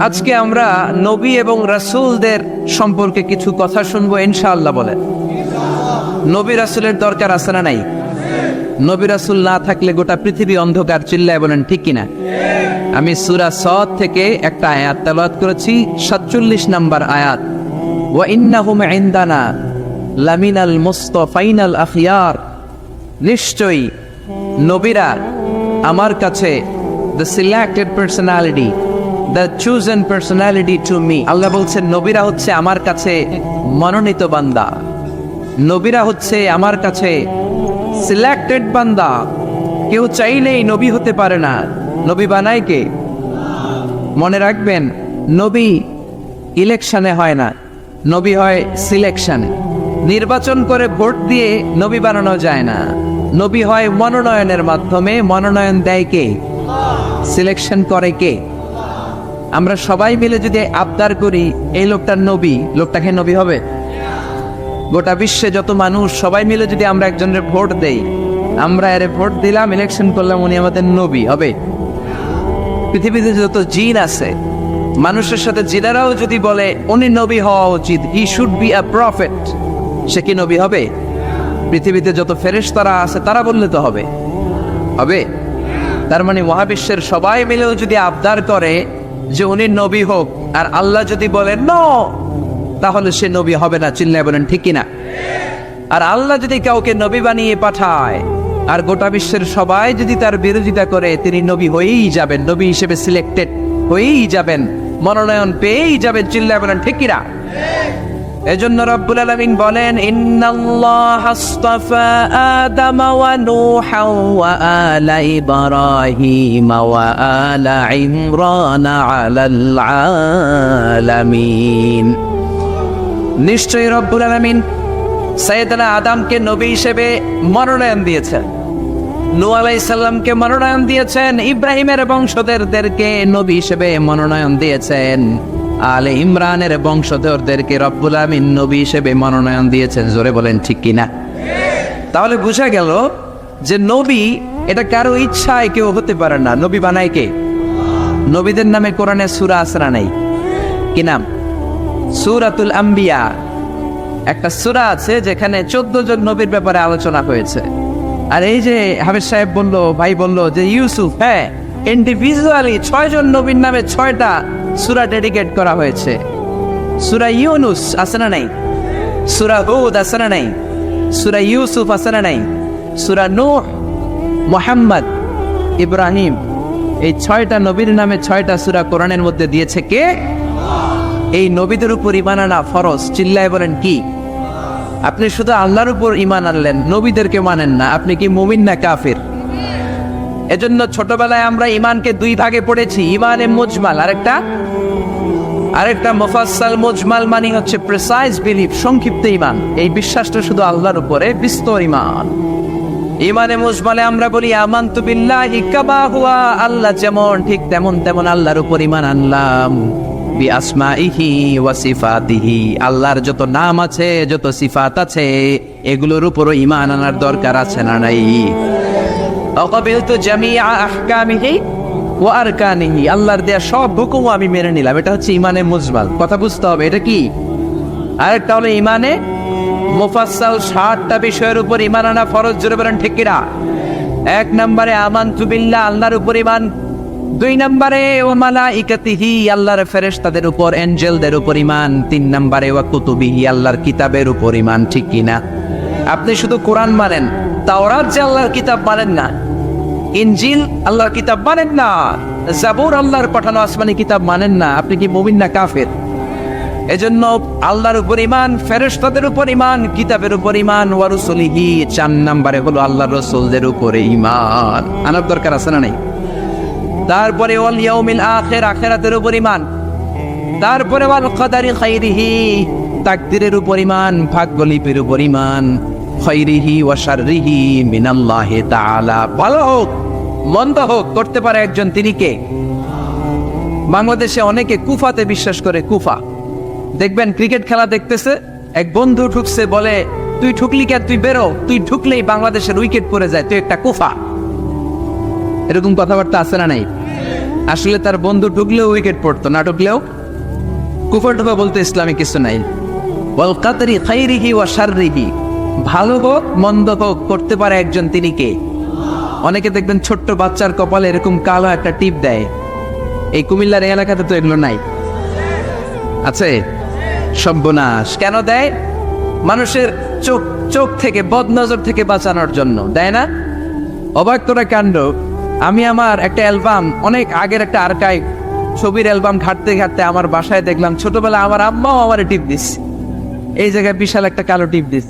আজকে আমরা নবী এবং রাসূলদের সম্পর্কে কিছু কথা শুনবো ইনশাআল্লাহ। বলেন, নবী রাসূলের দরকার আছে না নাই? নবী রাসূল না থাকলে গোটা পৃথিবী অন্ধকার। চিল্লায় বলেন ঠিক কিনা? আমি সূরা সদ থেকে একটা আয়াত তেলাওয়াত করেছি, 47 নম্বর আয়াত। ওয়া ইন্নাহুম ইনদানা লামিনাল মুস্তাফাইনাল আখিয়ার, নিশ্চয়ই নবীরা আমার কাছে, the selected personality, the chosen personality to me। আল্লাহ বলছেন নবীরা হচ্ছে আমার কাছে মনোনীত বান্দা, নবীরা হচ্ছে আমার কাছে সিলেক্টেড বান্দা। কেউ চাইলেই নবী হতে পারে না, নবী বানায় কে? মনে রাখবেন, নবী ইলেকশনে হয় না, নবী হয় সিলেকশনে। নির্বাচন করে ভোট দিয়ে নবী বানানো যায় না, নবী হয় মনোনয়নের মাধ্যমে। মনোনয়ন দেয় কে? সিলেকশন করে কে? আমরা সবাই মিলে যদি আবদার করি এই লোকটার নবী, লোকটাকে নবী হবে? গোটা বিশ্বে যত মানুষ সবাই মিলে যদি আমরা একজনের ভোট দেই, আমরা এর ভোট দিলাম, ইলেকশন করলাম, উনি আমাদের নবী হবে? পৃথিবীতে যত জিন আছে, মানুষের সাথে জিনেরাও যদি বলে উনি নবী হওয়া উচিত, he should be a prophet, সে কি নবী হবে? পৃথিবীতে যত ফেরেশতারা আছে তারা বললে তো হবে? হবে? তার মানে মহাবিশ্বের সবাই মিলেও যদি আবদার করে যে উনি নবী হোক, আর আল্লাহ যদি বলেন নো, তাহলে সে নবী হবে না। চিল্লায় বলেন ঠিক কিনা? আর আল্লাহ যদি কাউকে নবী বানিয়ে পাঠায় আর গোটা বিশ্বের সবাই যদি তার বিরোধিতা করে, তিনি নবী হয়েই যাবেন, নবী হিসেবে সিলেক্টেড হয়েই যাবেন, মনোনয়ন পেয়েই যাবেন। চিল্লায় বলেন ঠিক কিনা? এজন্য রব্বুল আলামিন বলেন, ইন্নাল্লাহা আসতাফা আদম ওয়া নূহা ওয়া আলা ইব্রাহিম ওয়া আলা ইমরান আলাল আলামিন। নিশ্চয়ই রব্বুল আলামিন সাইয়েদনা আদমকে নবী হিসেবে মনোনয়ন দিয়েছেন, নূহ আলাইহিস সালামকে মনোনয়ন দিয়েছেন, ইব্রাহিমের বংশধরদেরকে নবী হিসেবে মনোনয়ন দিয়েছেন, আলে ইমরানের বংশধরদেরকে রব্বুল আমিন নবী হিসেবে মনোনয়ন দিয়েছেন। জোরে বলেন ঠিক কিনা? তাহলে বোঝা গেল যে নবী এটা কারো ইচ্ছায় কেউ হতে পারে না, নবী বানায় কে? নবীদের নামে কোরআনে সূরা আছে না নাই? কি নাম? সূরাতুল আম্বিয়া। একটা সূরা আছে যেখানে 14 জন নবীর ব্যাপারে আলোচনা হয়েছে। আর এই যে হাফেজ সাহেব বলল, ভাই বলল যে ইউসুফ, হ্যাঁ, ইন্ডিভিজুয়ালি 6 জন নবীর নামে 6টা সূরা ডেডিকেট করা হয়েছে। সূরা ইউনুস আছে না নাই? সূরা হুদ আছে না নাই? সূরা ইউসুফ আছে না নাই? সূরা নূহ, মুহাম্মদ, ইব্রাহিম, এই 6টা নবীর নামে 6টা সূরা কোরআনের মধ্যে দিয়েছে কে? এই নবীদের উপর ঈমান আনা ফরজ। চিল্লায় বলেন কি? আপনি শুধু আল্লাহর উপর ঈমান আনলেন, নবীদেরকে মানেন না, আপনি কি মুমিন না কাফির? এজন্য ছোটবেলায় আমরা ঈমানকে 2 ভাগে পড়েছি, ঈমানে মুজমাল আরেকটা মুফাসসাল। মুজমাল মানে হচ্ছে প্রিসাইজ বিলিফ, সংক্ষিপ্ত ঈমান, এই বিশ্বাসটা শুধু আল্লাহর উপরে, বিস্তর ঈমান। ঈমানে মুজমালে আমরা বলি আমানতু বিল্লাহি কামা হুয়া, আল্লাহ যেমন ঠিক তেমন আল্লাহর উপর ঈমান আনলাম। বি আসমাইহি ওয়া সিফাতিহি, আল্লাহর যত নাম আছে, যত সিফাত আছে, এগুলোর উপরও ঈমান আনার দরকার আছে না নাই? অকবিলতু জামিআ আহকামিহি ওয়া আরকানিহি, আল্লাহর দেয়া সব হুকুম আমি মেনে নিলাম। এটা হচ্ছে ঈমানে মুজমাল। কথা বুঝতে হবে এটা কি। আরেকটা হলো ঈমানে মুফাসসাল, 60টা বিষয়ের উপর ঈমান আনা ফরজ। জোরে বলেন ঠিক কিনা? 1 নম্বরে আমানতু বিল্লাহ, আল্লাহর উপর ঈমান। 2 নম্বরে ওয়া মালাইকাতিহি, আল্লাহর ফেরেশতাদের উপর, এঞ্জেলদের উপর ঈমান। 3 নম্বরে ওয়া কুতুবিহি, আল্লাহর কিতাবের উপর ঈমান। ঠিক কিনা? আপনি শুধু কোরআন মানেন, তাওরাত যে আল্লাহর কিতাব মানেন না, ইনজিল আল্লাহর কিতাব মানেন না, জাবুর আল্লাহর পাঠানো আসমানি কিতাব মানেন না, আপনি কি মুমিন না কাফের? এজন্য আল্লাহর উপর ঈমান, ফেরেশতাদের উপর ঈমান, কিতাবের উপর ঈমান, ওয়া রাসূলিহি। 4 নম্বরে হলো আল্লাহর রাসূলদের উপরে ঈমান আনার দরকার আছে না নাই? তারপরে ওয়াল ইয়াউমিল আখির, আখিরাতের উপর ঈমান। তারপরে ওয়াল কদারি খাইরিহি, তাকদীরের উপর ঈমান, ভাগ্যলিপির উপর ঈমান। খাইরিহি ওয়া শাররিহি মিনাল্লাহি তাআলা, ভালো হোক মন্দ হোক করতে পারে একজন, তিনি কে? বাংলাদেশে অনেকে কুফাতে বিশ্বাস করে। কুফা দেখবেন, ক্রিকেট খেলা দেখতেছে, এক বন্ধু ঢুকছে, বলে তুই ঢুকলি কেন, তুই বেরো, তুই ঢুকলেই বাংলাদেশের উইকেট পড়ে যায়, তুই একটা কুফা। এরকম কথাবার্তা আছে না নাই? আসলে তার বন্ধু ঢুকলেও উইকেট পড়তো, না ঢুকলেও কুফর টুফা বলতে ইসলামে কিছু নাই। ওয়াল কাদরি খাইরিহি ওয়া শাররিহি, ভালো হোক মন্দ হোক করতে পারে একজন, তিনি কে? অনেকে দেখবেন ছোট্ট বাচ্চার কপালে এরকম কালো একটা টিপ দেয়। এই কুমিল্লার এই এলাকাতে তো এগুলো নাই, আছে? সর্বনাশ। কেন দেয়? মানুষের চোখ থেকে, বদনজর থেকে বাঁচানোর জন্য দেয় না? অবাক করা কাণ্ড। আমি আমার একটা অ্যালবাম, অনেক আগের একটা আর্কাইভ ছবির অ্যালবাম ঘাটতে ঘাটতে আমার বাসায় দেখলাম ছোটবেলা আমার আম্মাও আমার টিপ দিস, এই জায়গায় বিশাল একটা কালো টিপ দিস।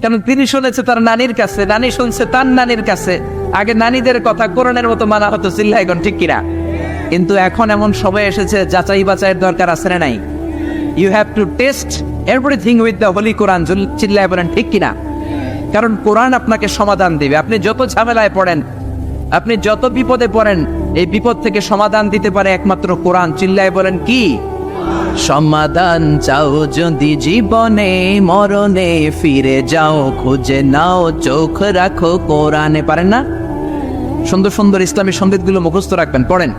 কারণ তিনি শুনেছে তার নানির কাছে, নানি শুনছে তার নানির কাছে। আগে নানিদের কথা কোরআনের মতো মানা হতো, চিল্লাইগণ ঠিক কিনা? কিন্তু এখন এমন সময় এসেছে যাচাই বাছাইয়ের দরকার আছে না নাই? You have to test everything with the holy Quran, চিল্লায় বলেন ঠিক কিনা? কারণ কোরআন আপনাকে সমাধান দিবে। আপনি যত ঝামেলায় পড়েন, আপনি যত বিপদে পড়েন, এই বিপদ থেকে সমাধান দিতে পারে একমাত্র কোরআন। চিল্লায় বলেন কি? সমাধান চাও যদি জীবনে, মরণে ফিরে যাও, খুঁজে নাও, চোখ রাখো কোরআনে। পারেন না? সুন্দর সুন্দর ইসলামী সঙ্গীতগুলো মুখস্থ রাখবেন, পড়েন।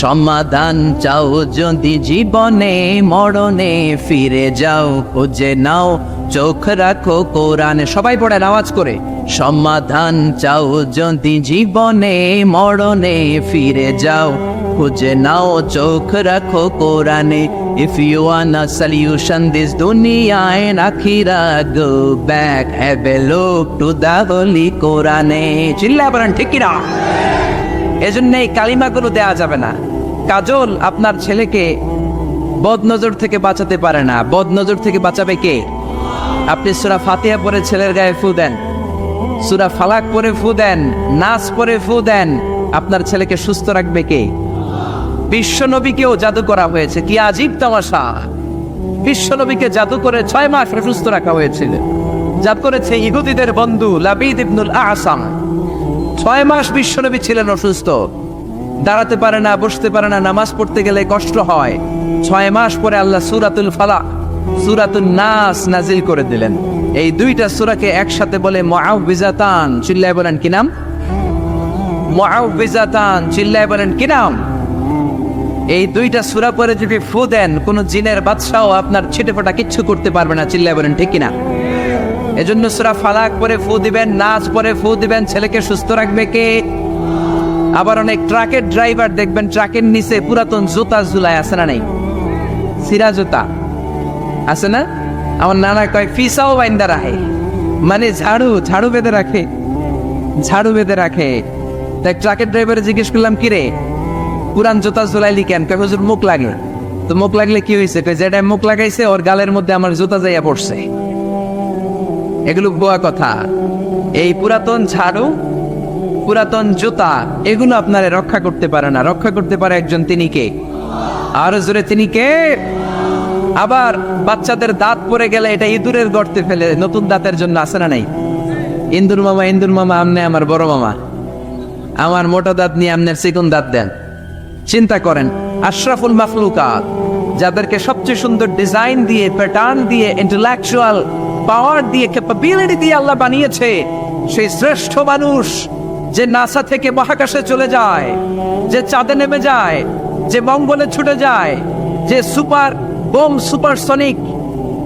সমাধান চাও যদি জীবনে, মরণে ফিরে যাও, খুঁজে নাও, চোখ রাখো কোরআনে। সবাই পড়েন আওয়াজ করে। সমাধান চাও যদি জীবনে, মরণে ফিরে যাও, খুঁজে নাও, চোখ রাখো কোরআনে। If you want a solution this dunya and akhirah, go back, have a look to the holy Quran. চিল্লা বলেন ঠিক কিনা? এজন্য এই কালিমাগুলো দেয়া যাবে না। কাজল আপনার ছেলেকে বদনজর থেকে বাঁচাতে পারে না। বদনজর থেকে বাঁচাবে কে? আপনি সূরা ফাতিহা পড়ে ছেলের গায়ে ফু দেন, সূরা ফালাক পড়ে ফু দেন, নাস পড়ে ফু দেন, আপনার ছেলেকে সুস্থ রাখবে কে? বিশ্বনবীকেও জাদু করা হয়েছে। কি আজীব তামাশা! বিশ্বনবীকে জাদু করে 6 মাস সুস্থ রাখা হয়েছিল। জাদু করেছে ইহুদিদের বন্ধু লাবিদ ইবনুল আসাম। 6 মাস বিশ্বনবী ছিলেন অসুস্থ, দাঁড়াতে পারে না, বসতে পারে না, নামাজ পড়তে গেলে কষ্ট হয়। 6 মাস পরে আল্লাহ সূরাতুল ফালাক, সূরাতুন নাস নাজিল করে দিলেন। এই দুইটা সূরাকে একসাথে বলে মুআউযিজাতান। চিল্লায় বলেন কি নাম? মুআউযিজাতান। চিল্লায় বলেন কি নাম? এই দুইটা সূরা পরে যদি ফু দেন, কোন জিনের বাদশাও আপনার ছিটেফোঁটা কিচ্ছু করতে পারবে না। চিল্লায় বলেন ঠিক কিনা? এজন্য সূরা ফালাক পরে ফু দিবেন, নাচ পরে ফু দিবেন। ছেলেকে সুস্থ রাখবে কে? আবার অনেক ট্রাকের ড্রাইভার দেখবেন ট্রাকের নিচে পুরাতন জুতা ঝুলায়, আছে না নাই? সিরা জুতা আছে না? আমার নানা কয় ফিসাও বাইন্দা রাখে, মানে ঝাড়ু বেঁধে রাখে, ঝাড়ু বেঁধে রাখে। তাই ট্রাকের ড্রাইভারে জিজ্ঞেস করলাম, কিরে পুরান জুতা ঝুলাইলি কেন? কয় হুজুর মুখ লাগে। তো মুখ লাগলে কি হয়েছে? কয় যেটা মুখ লাগাইছে ওর গালের মধ্যে আমার জুতা যাইয়া পড়ছে। এগুলো বোয়া কথা। এই পুরাতন ঝাড়ু, পুরাতন জুতা, এগুলো আপনারে রক্ষা করতে পারে না। রক্ষা করতে পারে একজন, তিনি কে? আর জোরে, তিনি কে? আবার বাচ্চাদের দাঁত পড়ে গেলে এটা ইঁদুরের গর্তে ফেলে নতুন দাঁতের জন্য, আছে না নাই? ইন্দুর মামা আমনে আমার বড় মামা, আমার মোটা দাঁত নিয়ে আমনের চিকন দাঁত দেন। চিন্তা করেন, আশরাফুল মাখলুকাত, যাদেরকে সবচেয়ে সুন্দর ডিজাইন দিয়ে, প্যাটার্ন দিয়ে, ইন্টেলেকচুয়াল পাওয়ার দিয়ে, ক্যাপাবিলিটি দিয়ে আল্লাহ বানিয়েছে, সেই শ্রেষ্ঠ মানুষ যে নাসা থেকে মহাকাশে চলে যায়, যে চাঁদে নেমে যায়, যে মঙ্গলে ছুটে যায়, যে সুপারসনিক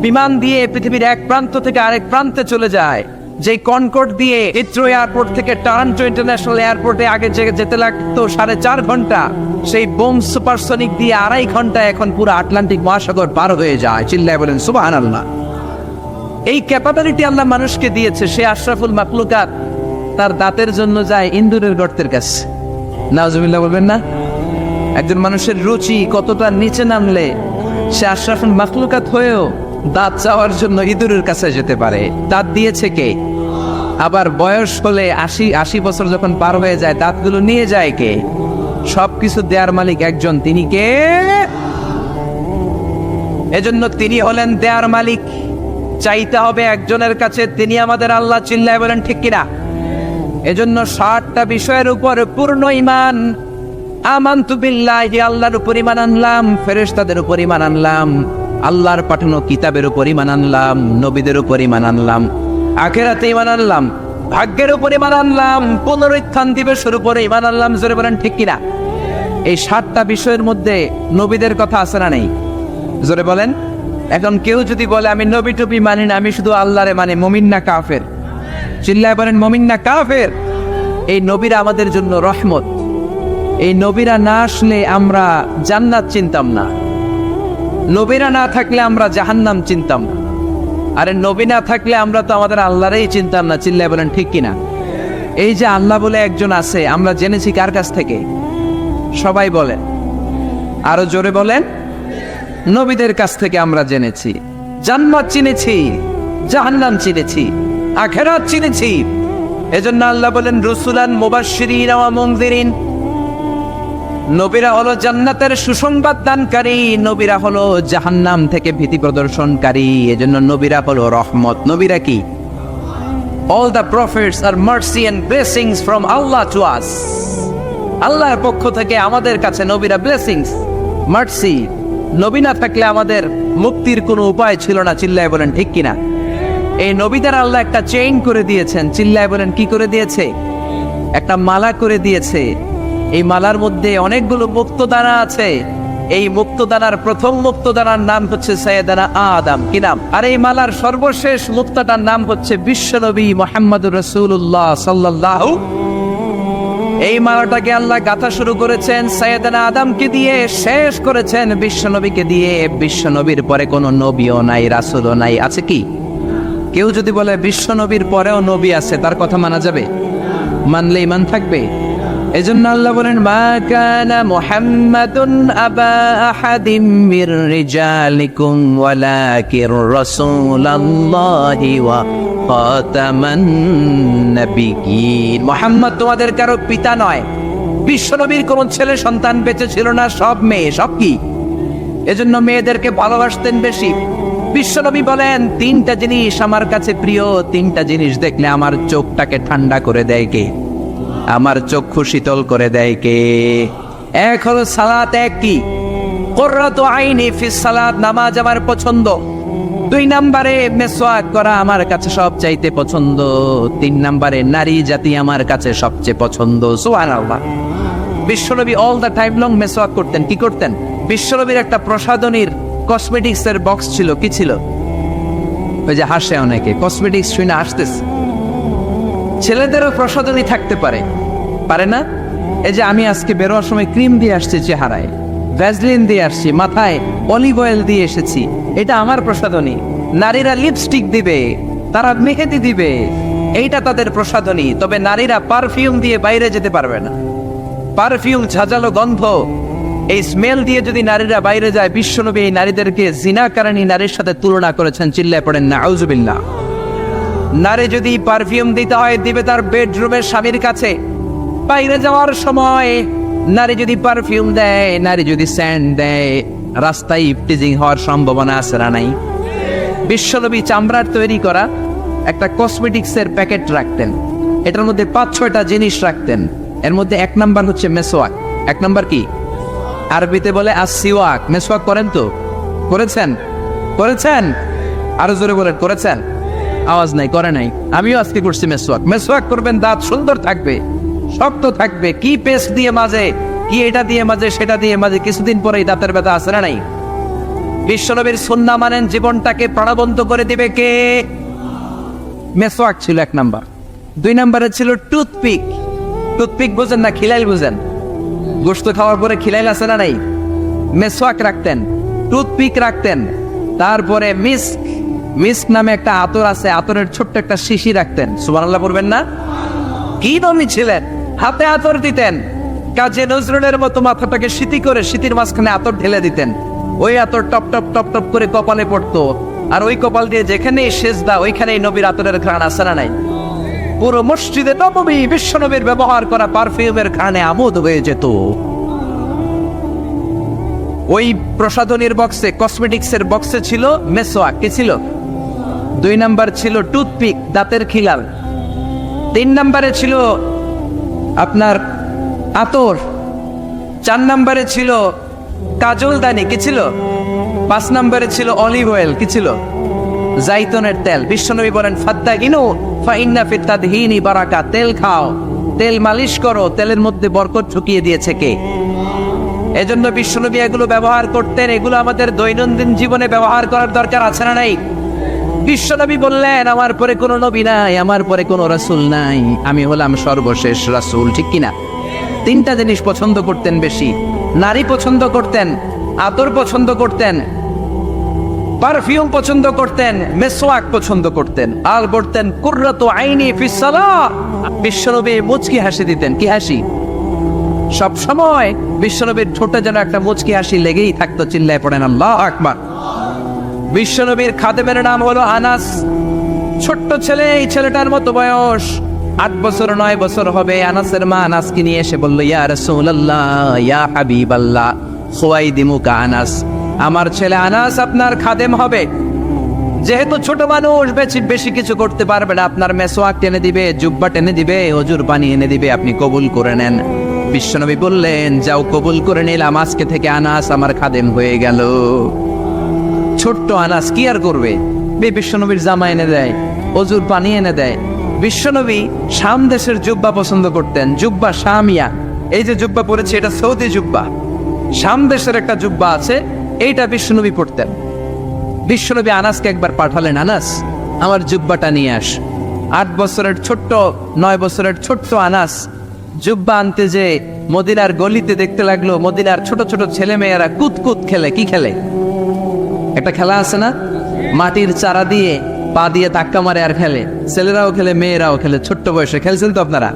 বিমান দিয়ে পৃথিবীর এক প্রান্ত থেকে আরেক প্রান্তে চলে যায়, যে কনকর্ড দিয়ে হিথ্রো এয়ারপোর্ট থেকে টরন্টো ইন্টারন্যাশনাল এয়ারপোর্টে আগে যেতে লাগতো 4.5 ঘন্টা, সেই বোম সুপারসনিক দিয়ে 2.5 ঘন্টা এখন পুরো আটলান্টিক মহাসাগর পার হয়ে যায়। চিল্লায় বলেন সুবহানাল্লাহ। এই ক্যাপাবিলিটি আল্লাহ মানুষকে দিয়েছে। সে আশরাফুল মাখলুকাত তার দাঁতের জন্য যায় ইন্দুরের গর্তের কাছে। নাউজুবিল্লাহ বলবেন না? একজন মানুষের রুচি কতটা নিচে নামলে সে আশরাফুল মাখলুকাত হয়েও দাঁত চাওয়ার জন্য ইঁদুরের কাছে যেতে পারে। দাঁত দিয়েছে কে? আবার বয়স হলে 80 বছর যখন পার হয়ে যায়, দাঁতগুলো নিয়ে যায় কে? সবকিছু দেয়ার মালিক একজন, তিনি কে? এজন্য তিনি হলেন দেয়ার মালিক। চাইতে হবে একজনের কাছে, তিনি আমাদের আল্লাহ। চিল্লায় বলেন ঠিক কিনা? এজন্য 60টা বিষয়ের উপর পূর্ণ ঈমান। আমানতু বিল্লাহি, আল্লাহর উপর ঈমান আনলাম, ফেরেশতাদের উপর ঈমান আনলাম, আল্লাহর পাঠানো কিতাবের উপর ঈমান আনলাম, নবীদের উপর ঈমান আনলাম, আখিরাতে ঈমান আনলাম, ভাগ্যের উপর ঈমান আনলাম, পুনরুত্থান দিবসের উপর ঈমান আনলাম। জোরে বলেন ঠিক কিনা? এই 7টা বিষয়ের মধ্যে নবীদের কথা আছে না নেই? জোরে বলেন। এখন কেউ যদি বলে আমি নবী টবি মানি না, আমি শুধু আল্লাহরে মানে, মুমিন না কাফের? চিল্লায় বলেন মুমিন না কাফের? এই নবীরা আমাদের জন্য রহমত। এই নবীরা না আসলে আমরা জান্নাত চিনতাম না, নবীরা না থাকলে আমরা জাহান্নাম চিনতাম না, আরে নবী না থাকলে আমরা তো আমাদের আল্লাহরই চিনতাম না। চিল্লায় বলেন ঠিক কিনা? এই যে আল্লাহ বলে একজন আছে, আমরা জেনেছি কার কাছ থেকে? সবাই বলেন, আরো জোরে বলেন। নবীদের কাছ থেকে আমরা জেনেছি। জান্নাত চিনেছি, জাহান্নাম চিনেছি, আখিরাত চিনেছি। এজন্য আল্লাহ বলেন রুসুলান মুবাশশিরিন ওয়া মুনযিরিন। নবীরা হলো জান্নাতের সুসংবাদ দানকারী, নবীরা হলো জাহান্নাম থেকে ভীতি প্রদর্শনকারী। এজন্য নবীরা হলো রহমত। নবীরা কি? All the prophets are mercy and blessings from Allah to us. আল্লাহর পক্ষ থেকে আমাদের কাছে নবীরা ব্লেসিংস, মার্সি। নবী না থাকলে আমাদের মুক্তির কোনো উপায় ছিল না। চিল্লায় বলেন ঠিক কিনা? এই নবীদের আল্লাহ একটা চেইন করে দিয়েছেন। চিল্লায় বলেন কি করে দিয়েছে? একটা মালা করে দিয়েছে। এই মালার মধ্যে অনেকগুলো মুক্তদানা আছে। এই মুক্তদানার প্রথম মুক্তদানার নাম হচ্ছে সাইয়েদানা আদম। কি নাম? আর এই মালার সর্বশেষ মুক্তাটার নাম হচ্ছে বিশ্বনবী মুহাম্মদুর রাসূলুল্লাহ সাল্লাল্লাহু। এই মালাটাকে আল্লাহ গাঁথা শুরু করেছেন সাইয়েদানা আদমকে দিয়ে, শেষ করেছেন বিশ্বনবীকে দিয়ে। বিশ্বনবীর পরে কোনো নবীও নাই, রাসূলও নাই। আছে কি? কেউ যদি বলে বিশ্বনবীর পরেও নবী আছে, তার কথা মানা যাবে? মানলে ঈমান থাকবে। এজন্য আল্লাহ বলেন মা কানা মুহাম্মাদুন আবা আহাদিম মির রিজালিকুম ওয়ালাকির রাসূলুল্লাহি ওয়া খাতামান নাবিয়্যিন। মুহাম্মদ তোমাদের কারো পিতা নয়। বিশ্বনবীর কোন ছেলে সন্তান বেঁচে ছিল না, সব মেয়ে। সব কি? এজন্য মেয়েদেরকে ভালোবাসতেন বেশি। বিশ্বনবী বলেন 3টা জিনিস আমার কাছে প্রিয়, 3টা জিনিস দেখলে আমার চোখটাকে ঠান্ডা করে দেয় কে? আমার চক্ষু শীতল করে দেয় কে? এক হলো সালাত। এক কি? কুররাতু আইনি ফিস সালাত, নামাজ আমার পছন্দ। 2 নম্বরে মেসওয়াক করা আমার কাছে সবচাইতে পছন্দ। 3 নম্বরে নারী জাতি আমার কাছে সবচেয়ে পছন্দ। সুবহানাল্লাহ। বিশ্বনবী অল দ্য টাইম লং মেসওয়াক করতেন। কি করতেন? বিশ্বনবীর একটা প্রসাধনীর কসমেটিক্স এর বক্স ছিল। কি ছিল? ওই যে হাসে অনেকে, কসমেটিক্স শুনে হাসতেছে। ছেলেদেরও প্রসাধনী থাকতে পারে, পারে না? এই যে আমি আজকে বেরোয়ার সময় ক্রিম দিয়ে আসছি চেহারায়, ভ্যাসলিন দিয়ে আসছি, মাথায় অলিভ অয়েল দিয়ে এসেছি, এটা আমার প্রসাধনী। নারীরা লিপস্টিক দিবে, তারা মেহেদি দিবে, এইটা তাদের প্রসাধনী। তবে নারীরা পারফিউম দিয়ে বাইরে যেতে পারবে না। পারফিউম, ঝাঁঝালো গন্ধ, এই স্মেল দিয়ে যদি নারীরা বাইরে যায়, বিশ্বনবী এই নারীদেরকে জিনাকারিনী নারীর সাথে তুলনা করেছেন। চিল্লায় পড়েন নাউজুবিল্লাহ। নারী যদি পারফিউম দিতে হয়, দিবে তার বেডরুমের স্বামীর কাছে। বাইরে যাওয়ার সময় নারী যদি পারফিউম দেয়, নারী যদি সেন্ট দেয়, রাস্তায় ইফটিজিং হওয়ার সম্ভাবনা আছে না নাই? বিশ্বনবী চামড়ার তৈরি করা একটা কসমেটিক্সের প্যাকেট রাখতেন। এটার মধ্যে 5-6টা জিনিস রাখতেন। এর মধ্যে 1 নাম্বার হচ্ছে মেসওয়াক। 1 নাম্বার কি? আরবিতে বলে আসিওয়াক। মেসওয়াক করেন তো? করেছেন? করেছেন? আরো জোরে বলেন করেছেন? আওয়াজ নাই, করে নাই। আমিও আজকে করছি মেসওয়াক। মেসওয়াক করবেন, দাঁত সুন্দর থাকবে, শক্ত থাকবে। কি পেস্ট দিয়ে মাঝে, কি এটা দিয়ে মাঝে, সেটা দিয়ে মাঝে, কিছুদিন পরেই দাঁতের ব্যথা আছে না নাই? বিশ্বনবীর সুন্নাহ মানেন, জীবনটাকে প্রাণবন্ত করে দিবে কে? মেসওয়াক ছিল 1 নাম্বার। 2 নাম্বারে ছিল টুথপিক। টুথপিক বুঝেন না? খিলাইল বুঝেন? গোশত খাওয়ার পরে খিলাইল আছে না নাই? মেসওয়াক রাখতেন, টুথপিক রাখতেন। তারপরে মিস্ক, মিস্ক নামে একটা আতর আছে, আতরের ছোট্ট একটা শিশি রাখতেন। সুবহানাল্লাহ পড়বেন না? কি দমি ছিলেন! হাতে আতর দিতেন। কাজী নজরুলের মতো মাথাটাকে শীতি করে শীতির মাঝখানে আতর ঢেলে দিতেন। ওই আতর টপ টপ টপ টপ করে কপালে পড়তো। আর ওই কপাল দিয়ে যেখানেই সেজদা, ওইখানেই নবীর আতরের ঘ্রাণ আছে না নাই? পুরো মসজিদে নববী বিশ্বনবীর ব্যবহার করা পারফিউমের ঘ্রাণে আমোদ হয়ে যেত। ওই প্রসাধনীর বক্সে, কসমেটিক্সের বক্সে ছিল মেসওয়াক। কি ছিল? 2 নাম্বার ছিল টুথপিক, দাঁতের খিলাল। 3 নাম্বারে ছিল আপনার আতর। 4 নাম্বারে ছিল কাজলদানি। কি ছিল? 5 নাম্বারে ছিল অলিভ অয়েল। কি ছিল? জাইতুনের তেল। বিশ্বনবী বলেন ফাদ্দাহিনু ফাইন্না ফিত তাদহিনি বারাকা। তেল খাও, তেল মালিশ করো, তেলের মধ্যে বরকত ঢুকিয়ে দিয়েছে কে? এজন্য বিশ্বনবী এগুলো ব্যবহার করতেন। এগুলো আমাদের দৈনন্দিন জীবনে ব্যবহার করার দরকার আছে না নাই? বিশ্বনবী বললেন, আমার পরে কোনো নবী নাই, আমার পরে কোনো রাসূল নাই, আমি হলাম সর্বশেষ রাসূল। ঠিক কিনা? তিনটা জিনিস পছন্দ করতেন বেশি। নারী পছন্দ করতেন, আতর পছন্দ করতেন, পারফিউম পছন্দ করতেন, মেসওয়াক পছন্দ করতেন, আর বলতেন কুররাতু আইনি ফিস সালাহ। বিশ্বনবী মুচকি হাসি দিতেন। কি হাসি? সব সময় বিশ্বনবীর ঠোঁটে যেন একটা মুচকি হাসি লেগেই থাকতো। চিল্লায় পড়েন আল্লাহু আকবার। বিশ্বনবীর খাদেমের নাম হলো আনাস। ছোট্ট ছেলে, এই ছেলেটার মতো বয়স 8 বছর 9 বছর হবে। আনাসের মা আনাসকে নিয়ে এসে বলল, ইয়া রাসূলুল্লাহ, ইয়া হাবিবাল্লাহ, খুয়াইদিমুকা আনাস, আমার ছেলে আনাস আপনার খাদেম হবে। যেহেতু ছোট মানুষ, বেশি কিছু করতে পারবে না, আপনার মেসওয়াক টেনে দিবে, জুব্বা টেনে দিবে, অজুর পানি এনে দিবে, আপনি কবুল করে নেন। বিশ্বনবী বললেন, যাও, কবুল করে নিলাম, আজকে থেকে আনাস আমার খাদেম হয়ে গেল। ছোট্ট আনাস কি আর করবে? বিশ্বনবীর জামা এনে দেয়, অজুর পানি এনে দেয়। বিশ্বনবী শাম দেশের জুব্বা পছন্দ করতেন, জুব্বা শামিয়া। এই যে জুব্বা পরেছে, এটা সৌদি জুব্বা। শাম দেশের একটা জুব্বা আছে, এইটা বিশ্বনবী পড়তেন। বিশ্বনবী আনাসকে একবার পাঠালেন, আনাস আমার জুব্বাটা নিয়ে আস। 8 বছরের ছোট্ট, 9 বছরের ছোট্ট আনাস জুব্বা আনতে যে মদিনার গলিতে দেখতে লাগলো মদিনার ছোট ছোট ছেলে মেয়েরা কুতকুত খেলে। কি খেলে? একটা খেলা আছে না, মাটির চারা দিয়ে পা দিয়ে ধাক্কা মারে আর খেলে। ছেলেরাও খেলে, মেয়েরাও খেলে, ছোট্ট বয়সে খেলছেন তো আপনারা।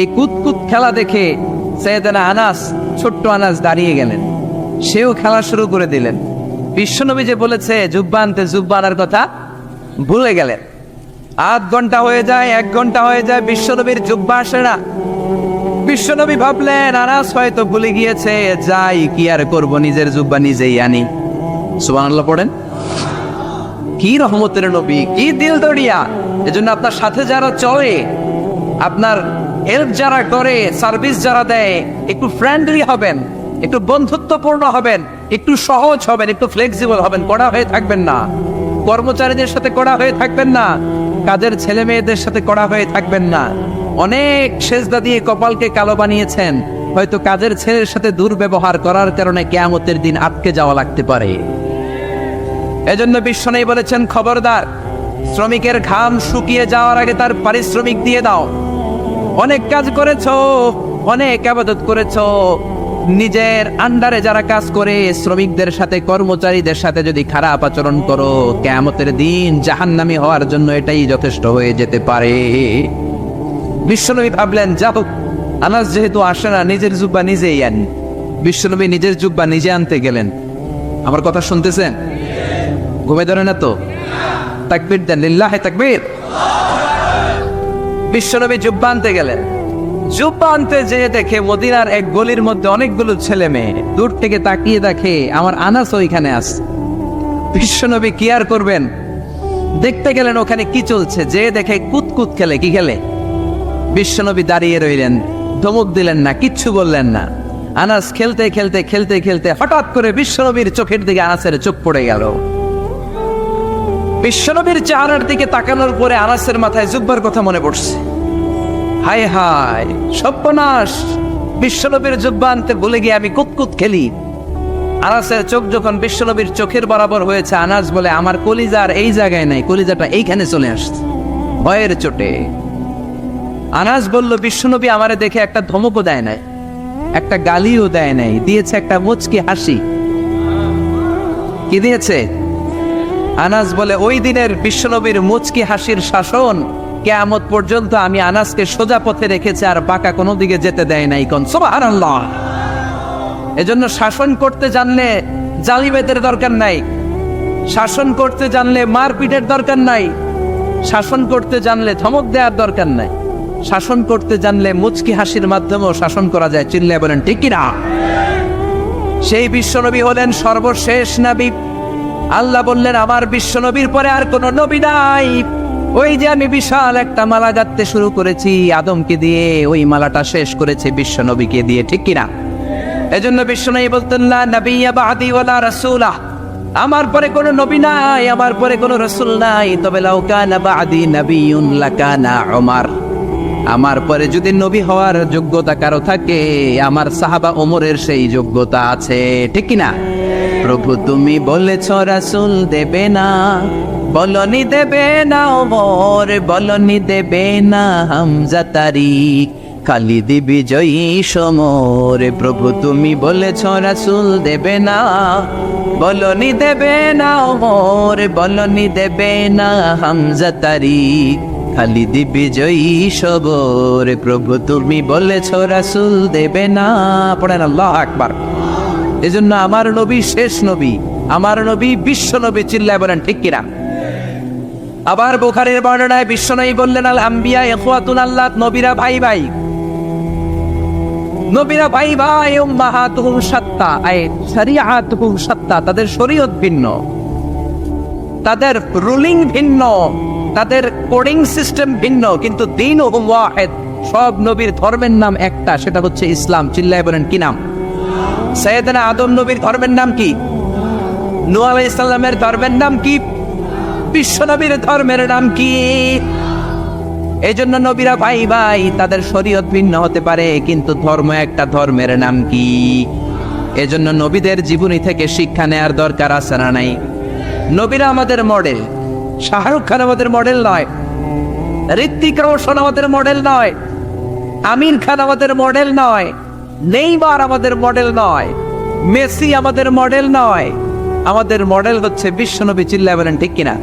এই কুতকুত খেলা দেখে সাইয়েদনা আনাস, ছোট্ট আনাস দাঁড়িয়ে গেলেন, সেও খেলা শুরু করে দিলেন। বিশ্বনবী যে বলেছে জুব্বা আনতে, জুব্বা আনার কথা ভুলে গেলেন। 8 ঘন্টা হয়ে যায়, 1 ঘন্টা হয়ে যায়, বিশ্বনবীর জুব্বা আসে না। বিশ্বনবী ভাবলেন আনাস হয়তো ভুলে গিয়েছে, যাই কি আর করব, নিজের জুব্বা নিজেই আনি। সুবহানাল্লাহ পড়েন। কি রহমতের নবী, কি দিল দরিয়া। এজন্য আপনার সাথে যারা চলে, আপনার হেল্প যারা করে, সার্ভিস যারা দেয়, একটু ফ্রেন্ডলি হবেন, একটু বন্ধুত্বপূর্ণ হবেন, একটু সহজ হবেন, একটু ফ্লেক্সিবল হবেন। কড়া হয়ে থাকবেন না, কর্মচারীদের সাথে কড়া হয়ে থাকবেন না, কাজের ছেলে মেয়েদের সাথে কড়া হয়ে থাকবেন না। অনেক সেজদা দিয়ে কপালকে কালো বানিয়েছেন, হয়তো কাজের ছেলের সাথে দুর্ব্যবহার করার কারণে কিয়ামতের দিন আটকে যাওয়া লাগতে পারে। এজন্য বিশ্বনবী বলেছেন, খবরদার, শ্রমিকের ঘাম শুকিয়ে যাওয়ার আগে তার পারিশ্রমিক দিয়ে দাও। অনেক কাজ করেছো, অনেক ইবাদত করেছো, নিজের আন্ডারে যারা কাজ করে শ্রমিকদের সাথে, কর্মচারীদের সাথে যদি খারাপ আচরণ করো, কিয়ামতের দিন জাহান্নামী হওয়ার জন্য এটাই যথেষ্ট হয়ে যেতে পারে। বিশ্বনবী ভাবলেন, যাও, আনাস যেহেতু আসে না, নিজের জুব্বা নিজেই আনি। বিশ্বনবী নিজের জুব্বা নিজে আনতে গেলেন। আমার কথা শুনতেছেন? ঘুমে ধরে না তো? তাকবীর দেন, লিল্লাহে তাকবীর। বিশ্বনবী জুব্বা আনতে গেলেন। জুব্বা আনতে যেয়ে দেখে মদিনার এক গলির মধ্যে অনেকগুলো ছেলে মেয়ে। দূর থেকে তাকিয়ে দেখে আমার আনাস ওইখানে আছে। বিশ্বনবী কি আর করবেন, দেখতে গেলেন ওখানে কি চলছে। যে দেখে কুতকুত খেলে। কি খেলে? বিশ্বনবী দাঁড়িয়ে রইলেন, ধমক দিলেন না, কিচ্ছু বললেন না। আনাস খেলতে খেলতে খেলতে খেলতে হঠাৎ করে বিশ্বনবীর চোখের দিকে আনাসের চোখ পড়ে গেল। বিশ্বনবীর চেহারার দিকে তাকানোর পরে আনাসের মাথায় জুব্বার কথা মনে পড়ছে। হায় হায় সর্বনাশ, বিশ্বনবীর জুব্বা আনতে ভুলে গিয়ে আমি কুতকুত খেলি। আনাসের চোখ যখন বিশ্বনবীর চোখের বরাবর হয়েছে, আনাস বলে, আমার কলিজার এই জায়গায় নাই, কলিজাটা এইখানে চলে আসছে ভয়ের চোটে। আনাস বলল, বিশ্বনবী আমারে দেখে একটা ধমকও দেয় নাই, একটা গালিও দেয় নাই, দিয়েছে একটা মুচকি হাসি। কি দিয়েছে? আনাস বলে, ওই দিনের বিশ্বনবীর মুচকি হাসির শাসন কিয়ামত পর্যন্ত আমি আনাসকে সোজা পথে রেখেছে, আর বাঁকা কোনো দিকে যেতে দেয় নাই। কোন সুবহানাল্লাহ। এজন্য শাসন করতে জানলে জালিমেদের দরকার নাই, শাসন করতে জানলে মারপিটের দরকার নাই, শাসন করতে জানলে ধমক দেওয়ার দরকার নাই, শাসন করতে জানলে মুচকি হাসির মাধ্যমেও শাসন করা যায়। চিল্লায় বলেন ঠিক কিনা? সেই বিশ্বনবী হলেন সর্বশেষ নবী। আল্লাহ বললেন, আমার বিশ্বনবীর পরে আর কোন নবী নাই। ওই যে আমি বিশাল একটা মালা গাঁথতে শুরু করেছি আদমকে দিয়ে, ওই মালাটা শেষ করেছে বিশ্বনবীকে দিয়ে। ঠিক কিনা? এজন্য বিশ্বনবী বলতেন, লা নাবিয়্যা বা'দি ওয়ালা রাসূলা, আমার পরে কোনো নবী নাই, আমার পরে কোনো রাসূল নাই, তবে লাউ কানা বা'দি নাবিয়্যুন লাকানা উমর। আমার পরে যদি নবী হওয়ার যোগ্যতা কারো থাকে, আমার সাহাবা ওমরের সেই যোগ্যতা আছে, ঠিক কি না? প্রভু তুমি বলেছ রাসূল দেবে না, বলনি দেবে না ওমর, বলনি দেবে না হামজা তারিক, খালিদ বিজয়ী সমর। প্রভু তুমি বলেছ রাসূল দেবে না, বলনি দেবে না ওমর, বলনি দেবে না হামজা তারিক, খালিদ বিজয়ী সবর। প্রভু তুমি বলেছ রাসূল দেবে না। পড়েন আল্লাহু আকবার। এজন্য আমার নবী শেষ নবী, আমার নবী বিশ্ব নবী, চিল্লায় বলেন ঠিক কিনা? আবার বুখারীর বর্ণনায় বিশ্বনবী বললেন, আল আম্বিয়া ইখওয়াতুন আল্লাহ, নবীরা ভাই ভাই, নবীরা ভাই ভাই, উম্মাহাতুহুম শাত্তা, শরিয়াতুহুম শাত্তা, তাদের শরীয়ত ভিন্ন, তাদের রুলিং ভিন্ন, তাদের কোডিং সিস্টেম ভিন্ন, কিন্তু দীনুহুম ওয়াহিদ, সব নবীর ধর্মের নাম একটা, সেটা হচ্ছে ইসলাম। চিল্লায় বলেন কি নাম? সাইয়েদনা আদম নবীর ধর্মের নাম কি? নূহ আলাইহিস সালামের ধর্মের নাম কি? বিশ্ব নবীর ধর্মের নাম কি? এই জন্য নবীরা ভাই ভাই, তাদের শরীয়ত ভিন্ন হতে পারে, কিন্তু ধর্ম একটা, ধর্মের নাম কি? এজন্য নবীদের জীবনী থেকে শিক্ষা নেয়ার দরকার আছে না নাই? নবীরা আমাদের মডেল। শাহরুখ খান আমাদের মডেল নয়, ঋত্বিক রোশন আমাদের মডেল নয়, আমির খান আমাদের মডেল নয়, নেইমার আমাদের মডেল নয়, মেসি আমাদের মডেল নয়। আমাদের মডেল হচ্ছে বিশ্বনবী। চিল্লায় বলেন ঠিক কিনা?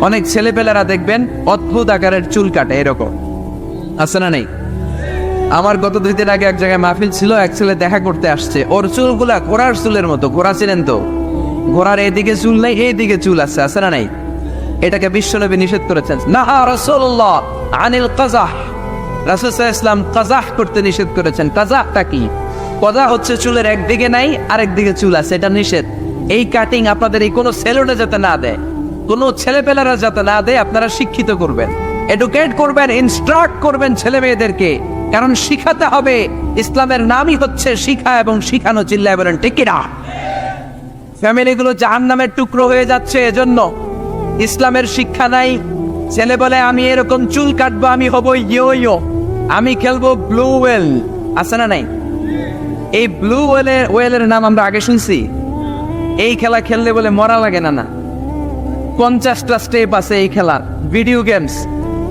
অনেক ছেলেপেলেরা দেখবেন অদ্ভুত আকারের চুল কাটে, এরকম আছে না নেই? আমার গত 2 দিন আগে এক জায়গায় মাহফিল ছিল, এক ছেলে দেখা করতে আসছে, ওর চুলগুলা ঘোড়ার চুলের মতো। ঘোড়া চিনেন তো? ঘোড়ার এদিকে চুল নেই, এইদিকে চুল আছে না নাই? এটাকে বিশ্বনবী নিষেধ করেছেন। নাহা রাসূলুল্লাহ আনিল কাযাহ, রাসূল সাল্লাল্লাহু আলাইহি ওয়াসাল্লাম কাযাহ করতে নিষেধ করেছেন। কাযাহটা কি? কাযা হচ্ছে চুলের একদিকে নাই, আরেক দিকে চুল আছে, এটা নিষেধ। এই কাটিং আপনাদের এই কোনো সেলুনে যাতে না দেয়, কোনো ছেলেপেলেরা যাতে না দেয়, আপনারা শিক্ষিত করবেন, এডুকেট করবেন, ইনস্ট্রাক্ট করবেন ছেলে মেয়েদেরকে, কারণ শিখাতে হবে। ইসলামের নামই হচ্ছে শিখা এবং শিখানো। চিল্লায় বলেন ঠিক কিনা? ফ্যামিলিগুলো জাহান্নামের টুকরো হয়ে যাচ্ছে এজন্য। ইসলামের শিক্ষা নাই। ছেলে বলে আমি এরকম চুল কাটবো, আমি হব ইয়ো ইয়ো, আমি খেলবো ব্লু ওয়েল, আছে না নাই? এই ব্লু ওয়েলের নাম আমরা আগে শুনছি। এই খেলা খেললে বলে মরা লাগে না। 50টা স্টেপ আছে এই খেলার। ভিডিও গেমস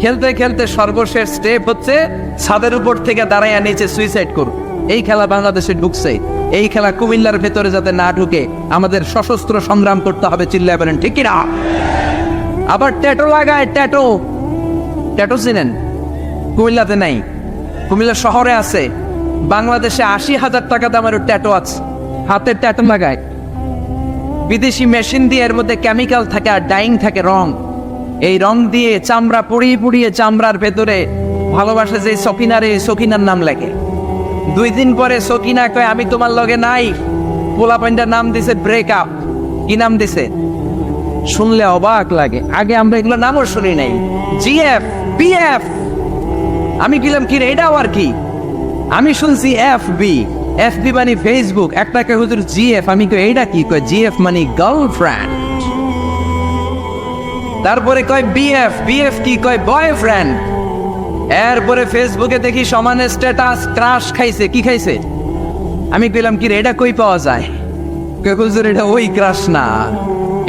খেলতে খেলতে সর্বশেষ স্টেপ হচ্ছে ছাদের উপর থেকে দাঁড়াইয়া নিচে সুইসাইড করুন। এই খেলা বাংলাদেশে ঢুকছে। এই খেলা কুমিল্লার ভেতরে যাতে না ঢুকে আমাদের সশস্ত্র সংগ্রাম করতে হবে। চিল্লায় বলেন ঠিক কিনা? আবার ট্যাটু লাগায়, ট্যাটু চিনেন? কুমিল্লাতে নাই, কুমিল্লা শহরে আছে। বাংলাদেশে 80,000 টাকা দামের ট্যাটু আছে, হাতের ট্যাটু লাগায়। বিদেশি মেশিন দিয়ে, এর মধ্যে কেমিক্যাল থাকে আর ডাইং থাকে, রং। এই রং দিয়ে চামড়া পুড়িয়ে পুড়িয়ে চামড়ার ভেতরে ভালোবাসে যে সকিনারে, সকিনার নাম লেগে। 2 দিন পরে সকিনা কয় আমি তোমার লগে নাই। পোলাপাইনটার নাম দিছে ব্রেকআপ। কি নাম দিছে? শুনলে অবাক লাগে, আগে আমরা এগুলো নামও শুনি নাই। GF, PF. আমি গেলাম কি রে, এটাও আর কি? আমি শুনছি এফবি। এফবি মানে ফেসবুক। একটাকে হুজুর জিএফ, আমি কই এইটা কি? কয় জিএফ মানে গার্লফ্রেন্ড। তারপরে কয় বিএফ, বিএফ কি? কয় বয়ফ্রেন্ড। এরপরে ফেসবুকে দেখি সমানে স্ট্যাটাস, ক্রাশ খাইছে। কি খাইছে? আমি কইলাম কি রে, এটা কই পাওয়া যায়? কয় হুজুর এটা ওই ক্রাশ না,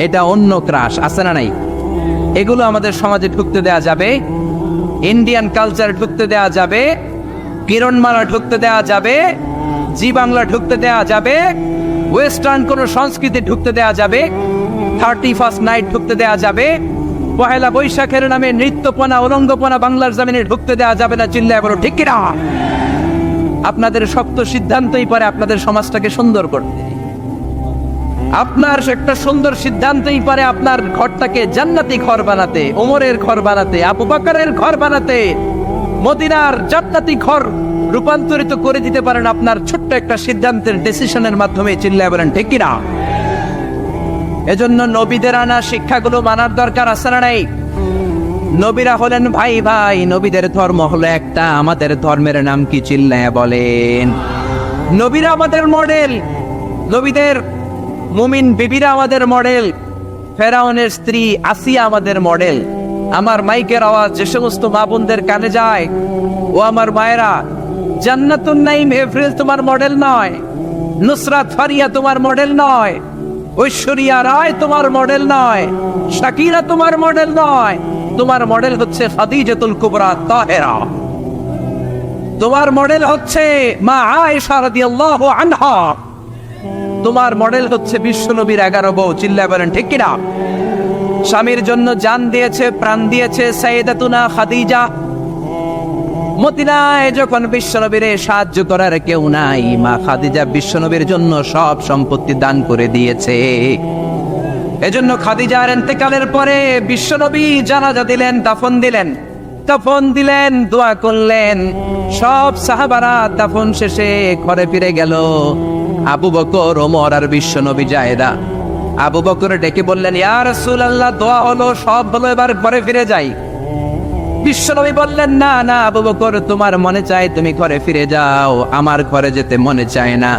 এটা অন্য ক্রাশ। আছে না নাই? এগুলো আমাদের সমাজে ঢুকতে দেয়া যাবে? ইন্ডিয়ান কালচার ঢুকতে দেয়া যাবে? কিরণমালা ঢুকতে দেয়া যাবে? জি বাংলা ঢুকতে দেয়া যাবে? ওয়েস্টার্ন কোন সংস্কৃতি ঢুকতে দেয়া যাবে? 31st নাইট ঢুকতে দেয়া যাবে? পহেলা বৈশাখের নামে নৃত্যপনা, উলঙ্গপনা বাংলার জমিনে ঢুকতে দেয়া যাবে না। চিল্লায় বলো ঠিক কিনা? আপনাদের শক্ত সিদ্ধান্তই পারে আপনাদের সমাজটাকে সুন্দর করতে। আপনার একটা সুন্দর সিদ্ধান্তই পারে আপনার ঘরটাকে জান্নাতি ঘর বানাতে, ওমরের ঘর বানাতে, আবু বকরের ঘর বানাতে, মদিনার জান্নাতি ঘর রূপান্তরিত করে দিতে পারেন আপনার ছোট্ট একটা সিদ্ধান্তের, ডিসিশনের মাধ্যমে। চিল্লায় বলেন ঠিক কিনা? এজন্য নবীদের আনা শিক্ষাগুলো মানার দরকার আছে না নাই? নবীরা হলেন ভাই ভাই, নবীদের ধর্ম হলো একটা। আমাদের ধর্মের নাম কি? চিল্লায় বলেন। নবীরা আমাদের মডেল, নবীদের মুমিন বিবিরা আমাদের মডেল, ফেরাউনের স্ত্রী আসিয়া আমাদের মডেল, আমার মাইকের আওয়াজ যে সমস্ত মা বোনদের কানে যায়, ও আমার মায়েরা, জান্নাতুন নাইম এপ্রিল তোমার মডেল নয়, নুসরাত ফারিয়া তোমার মডেল নয়, ঐশ্বরিয়া রায় তোমার মডেল নয়, শাকিরা তোমার মডেল নয়, তোমার মডেল হচ্ছে খাদিজাতুল কুবরা তাহেরা। তোমার মডেল হচ্ছে মা আয়েশা রাদিয়াল্লাহু আনহা। তোমার মডেল হচ্ছে বিশ্বনবীর 11 বউ। চিল্লায় বলেন ঠিক কিনা? স্বামীর জন্য জান দিয়েছে, প্রাণ দিয়েছে সাইয়েদাতুনা খাদিজা। মদিনায় যখন বিশ্বনবীর সাহায্য করার কেউ নাই, মা খাদিজা বিশ্বনবীর জন্য সব সম্পত্তি দান করে দিয়েছে। এজন্য খাদিজার ইন্তেকালের পরে বিশ্বনবী জানাজা দিলেন, দাফন দিলেন, দোয়া করলেন। সব সাহাবারা দাফন শেষে ঘরে ফিরে গেল। আবু বকর, ওমর আর বিশ্বনবী জায়েদা। আবু বকর ডেকে বললেন, ইয়া রাসূলুল্লাহ, দোয়া হলো, সব হলো, এবার ঘরে ফিরে যাই। বিশ্বনবী বললেন, না না আবু বকর, তোমার মনে চায় তুমি ঘরে ফিরে যাও, আমার ঘরে যেতে মনে চায় না।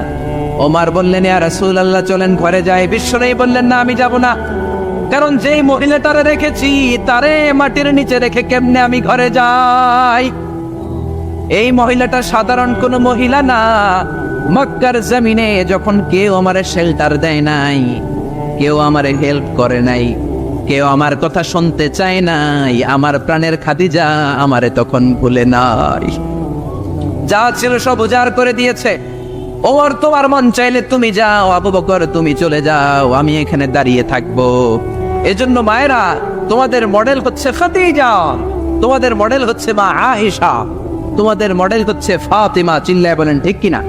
ওমর বললেন, ইয়া রাসূলুল্লাহ, চলেন ঘরে যাই। বিশ্বনবী বললেন, না আমি যাব না, কারণ যেই মহিলাটারে রেখেছি তারে মাটির নিচে রেখে কেমনে আমি ঘরে যাই? এই মহিলাটা সাধারণ কোন মহিলা না। মক্কার জমিনে যখন কেউ আমারে শেল্টার দেয় নাই, কেউ আমারে হেল্প করে নাই, কেউ আমার কথা শুনতে চায় নাই, আমার প্রাণের খাদিজা আমারে তখন ভুলে নাই। যা ছিল সব উজাড় করে দিয়েছে। ওমর, তোমার মন চাইলে তুমি যাও, আবু বকর তুমি চলে যাও, আমি এখানে দাঁড়িয়ে থাকবো। এজন্য মায়েরা, তোমাদের মডেল হচ্ছে খাদিজা, তোমাদের মডেল হচ্ছে মা আয়েশা, তোমাদের মডেল হচ্ছে ফাতিমা। চিল্লায় বলেন ঠিক কিনা?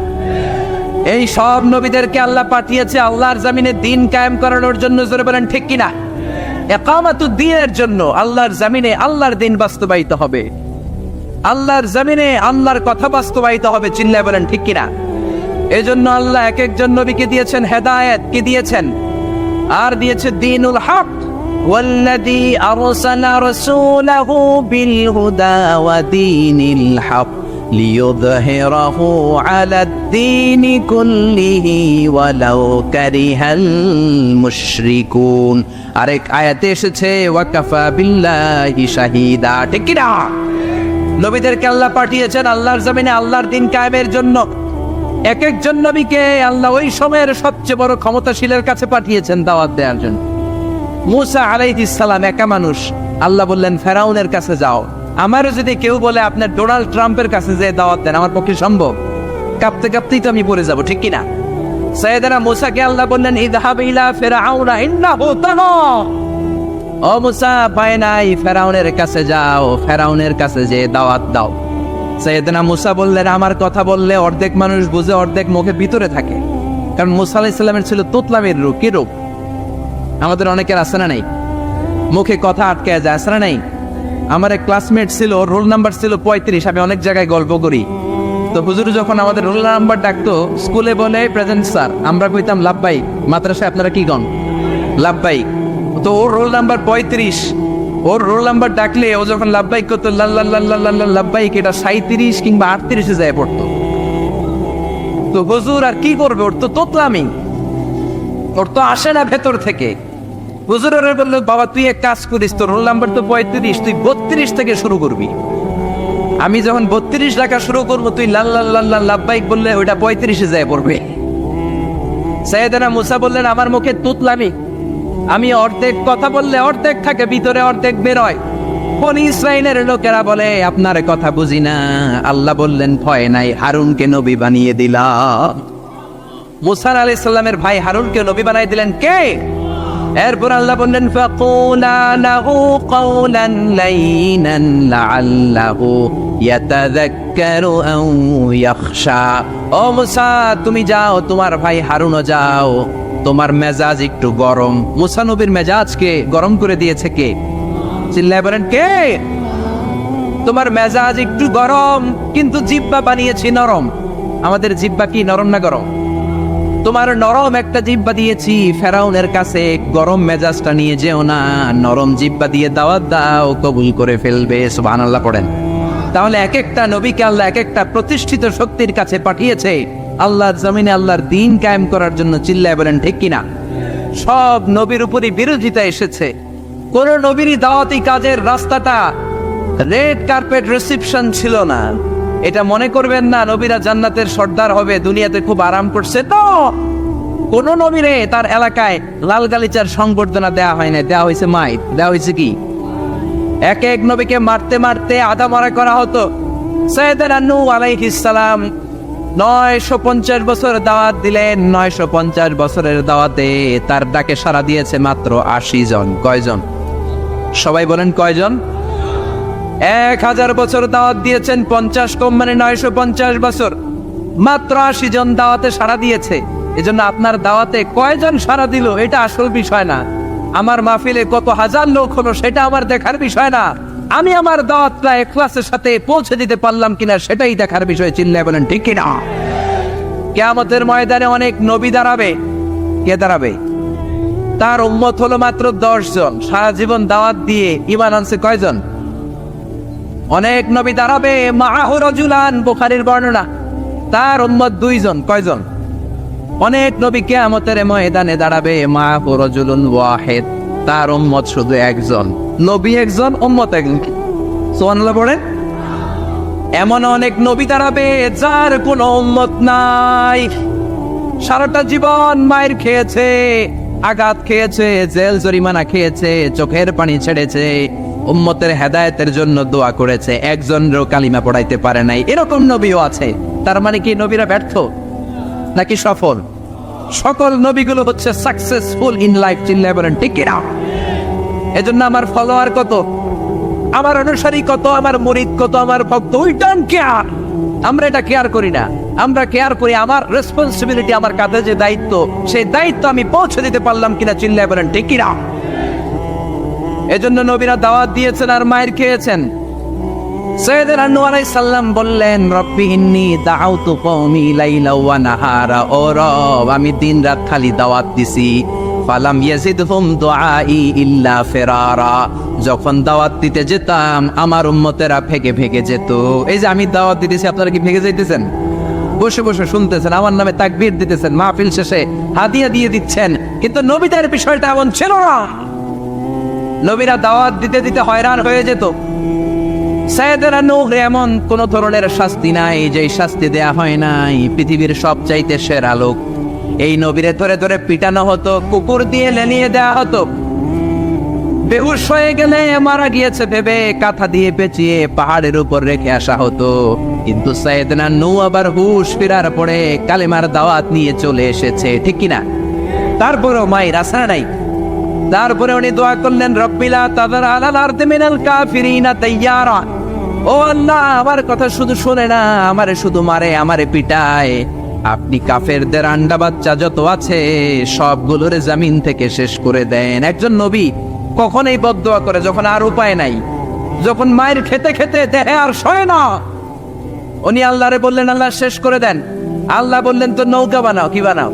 এই সব নবীদেরকে আল্লাহ পাঠিয়েছে আল্লাহর জমিনে দ্বীন কায়েম করানোর জন্য। জোরে বলেন ঠিক কিনা? ইকামাতুদ দ্বীনের জন্য। আল্লাহর জমিনে আল্লাহর দ্বীন বাস্তবায়িত হবে, আল্লাহর জমিনে আল্লাহর কথা বাস্তবায়িত হবে। চিল্লায় বলেন ঠিক কিনা? এজন্য আল্লাহ এক একজন নবীকে দিয়েছেন হেদায়েত, কি দিয়েছেন? আর দিয়েছে দ্বীনুল হক। ওয়াল্লাযী আরসালা রাসূলাহু বিল হুদা ওয়া দীনিল হক লিইয়ুযহিরাহু আলাদ দীনি কুল্লিহি ওয়ালাউ কারিহাল মুশরিকুন। আরেক আয়াতে এসেছে ওয়া কাফা বিল্লাহি শাহীদা। ঠিক কি না? নবীদেরকে আল্লাহ পাঠিয়েছেন আল্লাহর জমিনে আল্লাহর দ্বীন কায়েমের জন্য। এক একজন নবীকে আল্লাহ ওই সময়ের সবচেয়ে বড় ক্ষমতাশীলের কাছে পাঠিয়েছেন দাওয়াত দেওয়ার জন্য। মুসা আলাইহিস সালাম একা মানুষ। আল্লাহ বললেন, ফেরাউনের কাছে যাও। আমারও যদি কেউ বলে আপনার ডোনাল্ড ট্রাম্পের কাছে যে দাওয়াত দেন, আমার পক্ষে সম্ভব? কাঁপতে কাঁপতেই তো আমি পড়ে যাব, ঠিক কিনা? সাইয়েদনা মুসাকে আল্লাহ বললেন, ইযহাব ইলা ফিরআউনা ইন্নাহু তাগা। ও মুসা, ভয় নাই, ফেরাউনের কাছে যাও, ফেরাউনের কাছে যে দাওয়াত দাও। সাইয়েদনা মুসা বললেন, আমার কথা বললে অর্ধেক মানুষ বুঝে, অর্ধেক মুখে ভিতরে থাকে। কারণ মুসা আলাইহিস সালামের ছিল তোতলামের রূপ। কি রূপ? আমাদের অনেকের আছে না নাই? মুখে কথা আটকে যায়, আছে না নাই? আমার এক ক্লাসমেট ছিল, রোল নাম্বার ছিল 35। আমি অনেক জায়গায় গল্প করি। তো হুজুর যখন আমাদের রোল নাম্বার ডাকতো, স্কুলে বলে প্রেজেন্ট স্যার, আমরা কইতাম লাভবাইক। মাদ্রাসায় আপনারা কি কন? লাভবাইক। তো ওর রোল নাম্বার 35। ওর রোল নাম্বার ডাকলে ও যখন লাভবাইক করতো, লাভবাইক, এটা 37 কিংবা 38-এ যায় পড়তো। তো হুজুর আর কি করবে, ওর তো তোতলামি, ওর তো আসে না ভেতর থেকে। হুজুর ওরে বললো, বাবা তুই এক কাজ করিস, তোর রোল নাম্বার তো 35, তুই 32 থেকে শুরু করবি। আমি যখন 32 লেখা শুরু করবো, তুই লাভবাইক বললে ওইটা 35-এ যায় পড়বে। সাইয়েদনা মুসা বললেন, আমার মুখে তুতলামি, আমি অর্ধেক কথা বললে অর্ধেক থাকে ভিতরে, অর্ধেক বেরোয়। বনি ইসরাইলের লোকেরা বলে আপনার কথা বুঝি না। আল্লাহ বললেন, ভয় নাই, হারুনকে নবী বানিয়ে দিলাম। মুসা আলাইহিস সালামের ভাই হারুনকে নবী বানিয়ে দিলেন কে? এরপর আল্লাহ বললেন, ফাকুলা লাহু কাওলান লাইনান লাআল্লাহু ইয়াতাযাক্কারু আও ইয়াখশা। ও মুসা, তুমি যাও, তোমার ভাই হারুনও যাও, তোমার মেজাজ একটু গরম। মুসা নবীর মেজাজকে গরম করে দিয়েছে কে? চিল্লায় বলেন কে? তোমার মেজাজ একটু গরম, কিন্তু জিহ্বা বানিয়েছি নরম। আমাদের জিহ্বা কি নরম না গরম? তোমার নরম একটা জিহ্বা দিয়েছি, ফেরাউনের কাছে গরম মেজাজটা নিয়ে যেও না, নরম জিহ্বা দিয়ে দাওয়াত দাও, কবুল করে ফেলবে। সুবহানাল্লাহ পড়েন। তাহলে এক একটা নবীকে আল্লাহ এক একটা প্রতিষ্ঠিত শক্তির কাছে পাঠিয়েছে আল্লাহর জমিনে আল্লাহর দ্বীন কায়েম করার জন্য। চিল্লায় বলেন ঠিক কিনা? সব নবীর উপরই বিরোধিতা এসেছে, কোন নবীরই দাওয়াতি কাজের রাস্তাটা রেড কার্পেট রিসেপশন ছিল না। এটা মনে করবেন না নবীরা জান্নাতের সর্দার হবে, দুনিয়াতে খুব আরাম করছে তো। কোন নবীরে তার এলাকায় লাল গালিচার সংবর্ধনা দেওয়া হয় না, দেওয়া হয়েছে মাইট, দেওয়া হয়েছে কি? এক এক নবীকে মারতে মারতে আধা মারা করা হতো। সাইয়েদনা নূহ আলাইহিস সালাম 950 বছর দাওয়াত দিলেন। 950 বছরের দাওয়াতে তার ডাকে সাড়া দিয়েছে মাত্র 80 জন। কয়জন? সবাই বলেন কয়জন? 1000 বছর দাওয়াত দিয়েছেন, 50 কম মানে 950 বছর, মাত্র 80 জন দাওয়াতে সাড়া দিয়েছে। এজন্য আপনার দাওয়াতে কয়জন সাড়া দিল এটা আসল বিষয় না। আমার মাহফিলে কত হাজার লোক হলো সেটা আমার দেখার বিষয় না। আমি আমার দাওয়াতটা ইখলাসের সাথে পৌঁছে দিতে পারলাম কিনা সেটাই দেখার বিষয়। চিল্লায় বলেন ঠিক কিনা? কিয়ামতের ময়দানে অনেক নবী দাঁড়াবে। কে দাঁড়াবে? তার উম্মত হলো মাত্র 10 জন। সারা জীবন দাওয়াত দিয়ে ঈমান আনছে কয়জন? অনেক নবী দাঁড়াবে, মাআহু রাজুলান, বুখারীর বর্ণনা, তার উম্মত 2 জন। কয়জন? অনেক নবী কিয়ামতের ময়দানে দাঁড়াবে, মাআহু রাজুলুন ওয়াহিদ, তার উম্মত শুধু একজন। নবী একজন, উম্মত একজন। সুবহানাল্লাহ পড়েন। এমন অনেক নবী দাঁড়াবে যার কোনো উম্মত নাই। সারাটা জীবন মায়ের খেয়েছে, আঘাত খেয়েছে, জেল জরিমানা খেয়েছে, চোখের পানি ছেড়েছে, উম্মতের হেদায়েতের জন্য দোয়া করেছে, একজনেরও কালিমা পড়াইতে পারে নাই। এরকম নবীও আছে। তার মানে কি নবীরা ব্যর্থ নাকি সফল? সকল নবীগুলো হচ্ছে সাকসেসফুল ইন লাইফ। চিল্লায় বলেন ঠিক কিনা? এজন্য আমার ফলোয়ার কত, আমার অনুসারী কত, আমার মুরিদ কত, আমার ভক্ত, উই ডোন্ট কেয়ার। আমরা এটা কেয়ার করি না। আমরা কেয়ার করি আমার রেসপন্সিবিলিটি, আমার কাঁধে যে দায়িত্ব, সেই দায়িত্ব আমি পৌঁছে দিতে পারলাম কিনা। চিল্লায় বলেন ঠিক কিনা? এজন্য নবীরা দাওয়াত দিয়েছেন আর মায়ের খেয়েছেন। সাইয়েদনা নূহ আলাইহিস সালাম বললেন, রব্বি ইন্নী দাআউতু কওমি লাইলা ওয়া নাহারা। ও রব, আমি দিন রাত খালি দাওয়াত দিছি, ফালাম ইয়াজিদহুম দুআই ইল্লা ফিরারা। যখন দাওয়াত দিতে যেতাম আমার উম্মতেরা ভেগে ভেগে যেত। এই যে আমি দাওয়াত দিতেছি, আপনারা কি ভেগে যাইতেছেন? বসে বসে শুনতেছেন, আমার নামে তাকবীর দিতেছেন, মাহফিল শেষে হাদিয়া দিয়ে দিচ্ছেন, কিন্তু নবীদের বিষয়টা এমন ছিল না। নবীরা দাওয়াত দিতে দিতে হয়রান হয়ে যেত। সাইয়েদনা নূহ এমন কোন ধরনের শাস্তি নাই যে শাস্তি দেয়া হয় নাই। পৃথিবীর সবচাইতে সেরা লোক, এই নবীরে ধরে ধরে পিটানো হতো, কুকুর দিয়ে লেলিয়ে দেয়া হতো। বেহুশ হয়ে গেলে মারা গিয়েছে ভেবে কাঁথা দিয়ে পেঁচিয়ে পাহাড়ের উপর রেখে আসা হতো। কিন্তু সাইয়েদনা নূহ আবার হুশ ফিরার পরে কালেমার দাওয়াত নিয়ে চলে এসেছে, ঠিক কিনা? তারপরেও মায়ের আশা নাই। তারপরে উনি দোয়া করলেন, রব্বিলা তাদার আলাল আরদি মিনাল কাফিরিনা তাইয়ারা। ও আল্লাহ, আমার কথা শুধু শুনে না, আমারে শুধু মারে, আমারে পিটায়। আপনি কাফেরদের আন্ডা বাচ্চা যত আছে সবগুলোর জমিন থেকে শেষ করে দেন। একজন নবী কখনোই বদদোয়া করে যখন আর উপায় নাই, যখন মায়ের খেতে খেতে দেহে আর সয় না, উনি আল্লাহরে বললেন, আল্লাহ শেষ করে দেন। আল্লাহ বললেন, তো নৌকা বানাও। কি বানাও?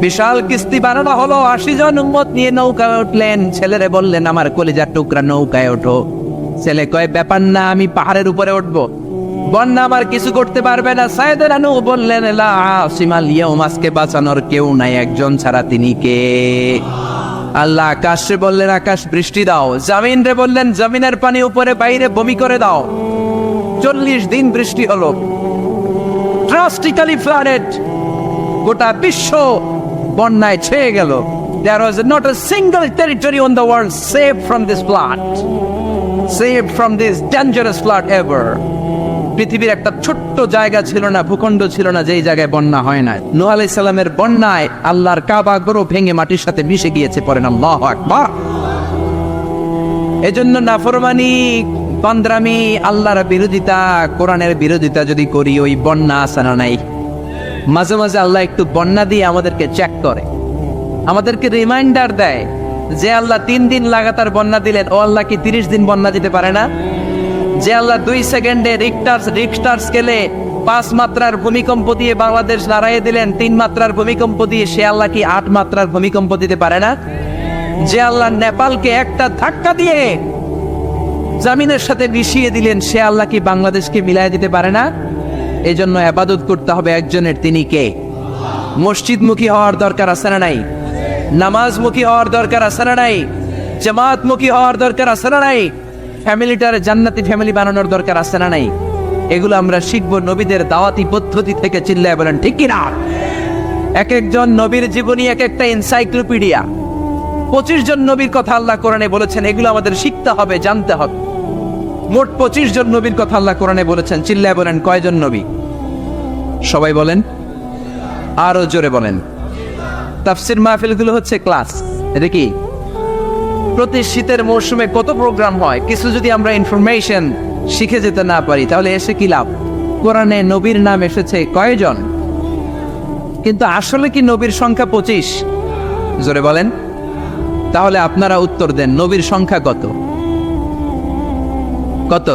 বিশাল কিস্তি বানানো হলো। 80 জন উম্মত নিয়ে নৌকায় উঠলেন। ছেলেরে বললেন, আমার কলিজার টুকরা নৌকায় ওঠো। ছেলে কয়, ব্যাপার না, আমি পাহাড়ের উপরে উঠবো, বন্যা আমার কিছু করতে পারবে না। সাইয়েদনা নূহ বললেন, লা আসিমাল ইয়াউম, আজকে বাঁচানোর কেউ নাই একজন ছাড়া, তিনি কে? আল্লাহ। আকাশে বললেন, আকাশ বৃষ্টি দাও। জমিন রে বললেন, জমিনের পানি উপরে বাইরে বমি করে দাও। 40 দিন বৃষ্টি হলো, ড্রাস্টিক্যালি ফ্লাডেড। গোটা বিশ্ব বন্যায় ছেয়ে গেল। There was not a single territory on the world saved from this flood, saved from this dangerous flood ever. পৃথিবীর একটা ছোট্ট জায়গা ছিল না, ভূখণ্ড ছিল না যেই জায়গায় বন্যা হয় না। নূহ আলাইহিস সালামের বন্যায় আল্লাহর কাবা ঘরও ভেঙে মাটির সাথে মিশে গিয়েছে। পড়েন আল্লাহু আকবার। এজন্য নাফরমানি, পান্দ্রামি, আল্লাহর বিরোধিতা, কোরআনের বিরোধিতা যদি করি, ওই বন্যা আসানা নাই। মাঝে মাঝে আল্লাহ একটু বন্যা দিয়ে আমাদেরকে চেক করে, আমাদেরকে রিমাইন্ডার দেয় যে আল্লাহ 3 দিন লাগাতার বন্যা দিলেন, ও আল্লাহ কি 30 দিন বন্যা দিতে পারে না? যে আল্লাহ 2 সেকেন্ডে রিক্টার স্কেলে 5 মাত্রার ভূমিকম্প দিয়ে বাংলাদেশ নাড়াইয়ে দিলেন, 3 মাত্রার ভূমিকম্প দিয়ে, সে আল্লাহ কি 8 মাত্রার ভূমিকম্প দিতে পারে না? যে আল্লাহ নেপালকে একটা ধাক্কা দিয়ে জমিনের সাথে মিশিয়ে দিলেন, সে আল্লাহ কি বাংলাদেশকে মিলাইয়ে দিতে পারে না? এই জন্য ইবাদত করতে হবে একজনের, তিনি কে? মসজিদমুখী হওয়ার দরকার আছে না নাই? নামাজমুখী হওয়ার দরকার আছে না নাই? জামাতমুখী হওয়ার দরকার আছে না নাই? ফ্যামিলিটার জান্নাতি ফ্যামিলি বানানোর দরকার আছে না নাই? এগুলো আমরা শিখবো নবীদের দাওয়াতি পদ্ধতি থেকে। চিল্লায় বলেন ঠিক কিনা? এক একজন নবীর জীবনী এক একটা এনসাইক্লোপিডিয়া। 25 জন নবীর কথা আল্লাহ কোরআনে বলেছেন, এগুলো আমাদের শিখতে হবে, জানতে হবে। মোট 25 জন নবীর কথা আল্লাহ কোরআনে বলেছেন। চিল্লায় বলেন কয়জন নবী? সবাই বলেন, আরো জোরে বলেন। তাফসির মাহফিলগুলো হচ্ছে ক্লাস। এটা কি প্রতি শীতের মৌসুমে কত প্রোগ্রাম হয়, কিছু যদি আমরা ইনফরমেশন শিখে যেতে না পারি তাহলে এসে কি লাভ? কোরআনে নবীর নাম এসেছে কয়জন, কিন্তু আসলে কি নবীর সংখ্যা 25? জোরে বলেন। তাহলে আপনারা উত্তর দেন, নবীর সংখ্যা কত? কত?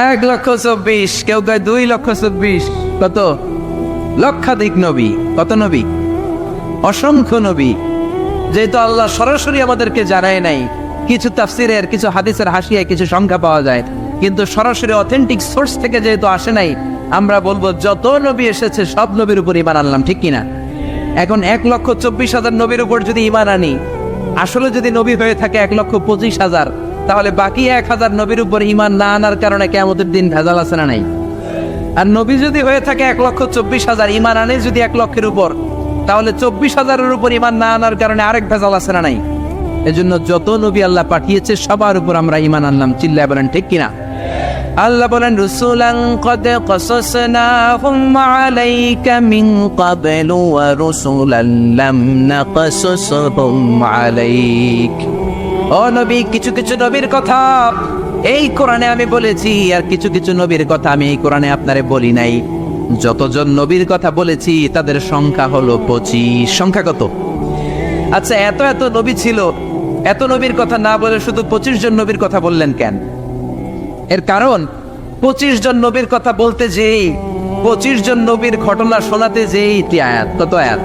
1,24,000। কেউ কয় 2,24,000। কত? লক্ষাধিক নবী। কত নবী? অসংখ্য নবী। যেহেতু আল্লাহ সরাসরি আমাদেরকে জানায় নাই, কিছু তাফসিরের, কিছু হাদিসের হাসিয়ায় কিছু সংখ্যা পাওয়া যায়, কিন্তু সরাসরি অথেন্টিক সোর্স থেকে যেহেতু আসে নাই, আমরা বলবো যত নবী এসেছে সব নবীর উপর ঈমান আনলাম। ঠিক কিনা? এখন 1,24,000 নবীর উপর যদি ঈমান আনি, আসলে যদি নবী হয়ে থাকে 1,25,000, তাহলে বাকি 1,000 নবীর উপর ঈমান না আনার কারণে কিয়ামতের দিন ভেজাল আছে না নাই? আর নবী যদি হয়ে থাকে 1,24,000, ঈমান আনে যদি 1 লক্ষের উপর, তাহলে 24,000-এর উপর ঈমান না আনার কারণে আরেক ভেজাল আছে না নাই? এজন্য যত নবী আল্লাহ পাঠিয়েছে সবার উপর আমরা ঈমান আনলাম। চিল্লায় বলেন ঠিক কিনা? আল্লাহ বলেন রুসুলান ক্বাদ ক্বাসাসনাহুম আলাইকা মিন ক্বাবলু ওয়া রুসুলান লাম নাকসাসহুম আলাইক। ও নবী, কিছু কিছু নবীর কথা এই কোরআনে আমি বলেছি, আর কিছু কিছু নবীর কথা আমি এই কোরআনে আপনারে বলি নাই। যতজন নবীর কথা বলেছি তাদের সংখ্যা হলো 25। সংখ্যা কত? আচ্ছা, এত এত নবী ছিল, এত নবীর কথা না বলে শুধু 25 জন নবীর কথা বললেন কেন? এর কারণ 25 জন নবীর কথা বলতে যেই, 25 জন নবীর ঘটনা শোনাতে যেই আয়াত, কত আয়াত?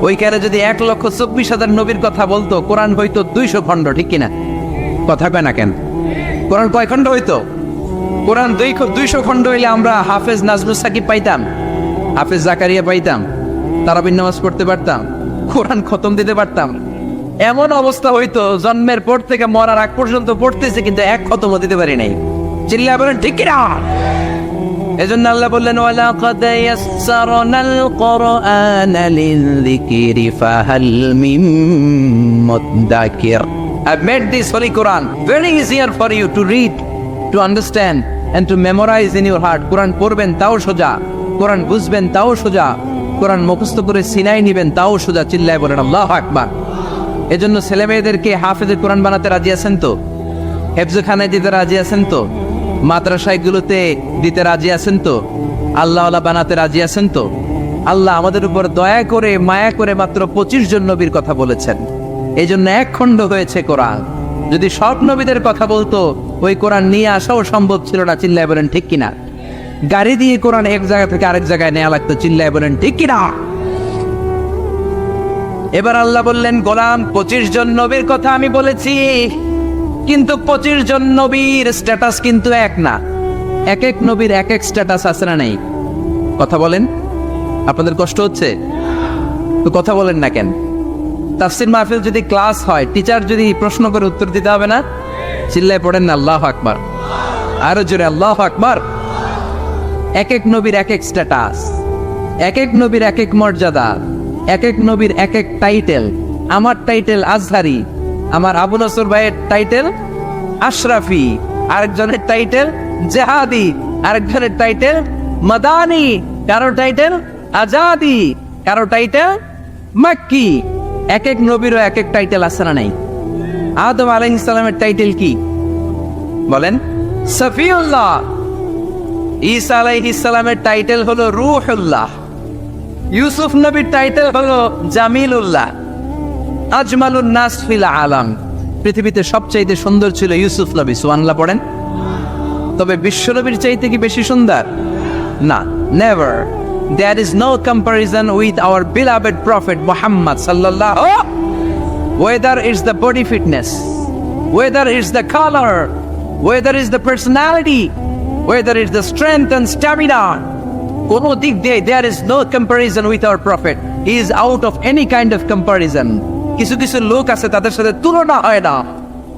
ওইখানে যদি 1,24,000 নবীর কথা বলতো, কোরআন হইতো 200 খণ্ড। ঠিক কিনা? কথা কয় না কেন? কোরআন কয় খণ্ড হইতো? কোরআন 200 খণ্ড হইলে আমরা হাফেজ নাজমুস সাকিব পাইতাম, হাফেজ জাকারিয়া পাইতাম, তারাবির নামাজ পড়তে পারতাম, কোরআন খতম দিতে পারতাম। এমন অবস্থা হইতো জন্মের পর থেকে মরার আগ পর্যন্ত পড়তেছে, কিন্তু এক খতম দিতে পারি নাই। চিল্লায় বলেন ঠিক কিনা? এজন্য আল্লাহ বললেন ওয়ালাকাদ ইয়াসসারনাল কুরআনা লিযিকরি ফাহাল মিন মুদ্দাকির। I've made this holy Quran very easier for you to read, to understand and to memorize in your heart. কোরআন পড়বেন তাও সোজা, কোরআন বুঝবেন তাও সোজা, কোরআন মুখস্থ করে সিনাই নিবেন তাও সোজা। চিল্লায় বলেন আল্লাহু আকবার। এজন্য ছেলে মেয়েদেরকে হাফেজে কোরআন বানাতে রাজি আছেন তো? হেফজখানায় দিতে রাজি আছেন তো? মাদ্রাসাগুলোতে দিতে রাজি আছেন তো? আল্লাহওয়ালা বানাতে রাজি আছেন তো? আল্লাহ আমাদের উপর দয়া করে, মায়া করে মাত্র 25 জন নবীর কথা বলেছেন। এই জন্য 1 খণ্ড হয়েছে কোরআন। যদি সব নবীদের কথা বলতো, ওই কোরআন নিয়ে আসাও সম্ভব ছিল না। চিল্লায় বলেন ঠিক কিনা? গাড়ি দিয়ে কোরআন এক জায়গা থেকে আরেক জায়গায় নেওয়া লাগতো। চিল্লায় বলেন ঠিক কিনা? এবার আল্লাহ বললেন গোলাম, 25 জন নবীর কথা আমি বলেছি, কিন্তু 25 জন নবীর স্ট্যাটাস কিন্তু এক না। এক এক নবীর এক এক স্ট্যাটাস আছে না নাই? কথা বলেন। আপনাদের কষ্ট হচ্ছে তো কথা বলেন না কেন? তাফসির মাহফিল যদি ক্লাস হয়, টিচার যদি প্রশ্ন করে উত্তর দিতে হবে না? চিল্লায় পড়েন না আল্লাহু আকবার। আরো জোরে আল্লাহু আকবার। এক এক নবীর এক এক স্ট্যাটাস, এক এক নবীর এক এক মর্যাদা, এক এক নবীর এক এক টাইটেল। আমার টাইটেল আজহারি, আমার আবু নসর ভাইয়ের টাইটেল আশরাফি, আরেকজনের টাইটেল জেহাদি, আরেকজনের টাইটেল মাদানি, কারো টাইটেল আজাদি, কারো টাইটেল মাক্কি। এক এক নবীরও এক এক টাইটেল আছে না নাই? আদম আলাইহিস সালামের টাইটেল কি বলেন? সফিউল্লাহ। ঈসা আলাইহিস সালামের টাইটেল হলো রূহুল্লাহ। ইউসুফ নবীর টাইটেল হলো জামিলুল্লাহ। আজমালুন নাস ফিল আলাম, পৃথিবীতে সবচাইতে সুন্দর ছিল ইউসুফ নবী। সুবহানাল্লাহ পড়েন। তবে বিশ্ব নবীর চাইতে কি বেশি সুন্দর? না, never. There is no comparison with our beloved Prophet Muhammad sallallahu. Whether it's the body fitness, whether it's the color, whether it's the personality, whether it's the strength and stamina, কোনো দিক দিয়ে there is no comparison with our Prophet. He is out of any kind of comparison. কিছু কিছু লোক আছে তাদের সাথে তুলনা হয় না,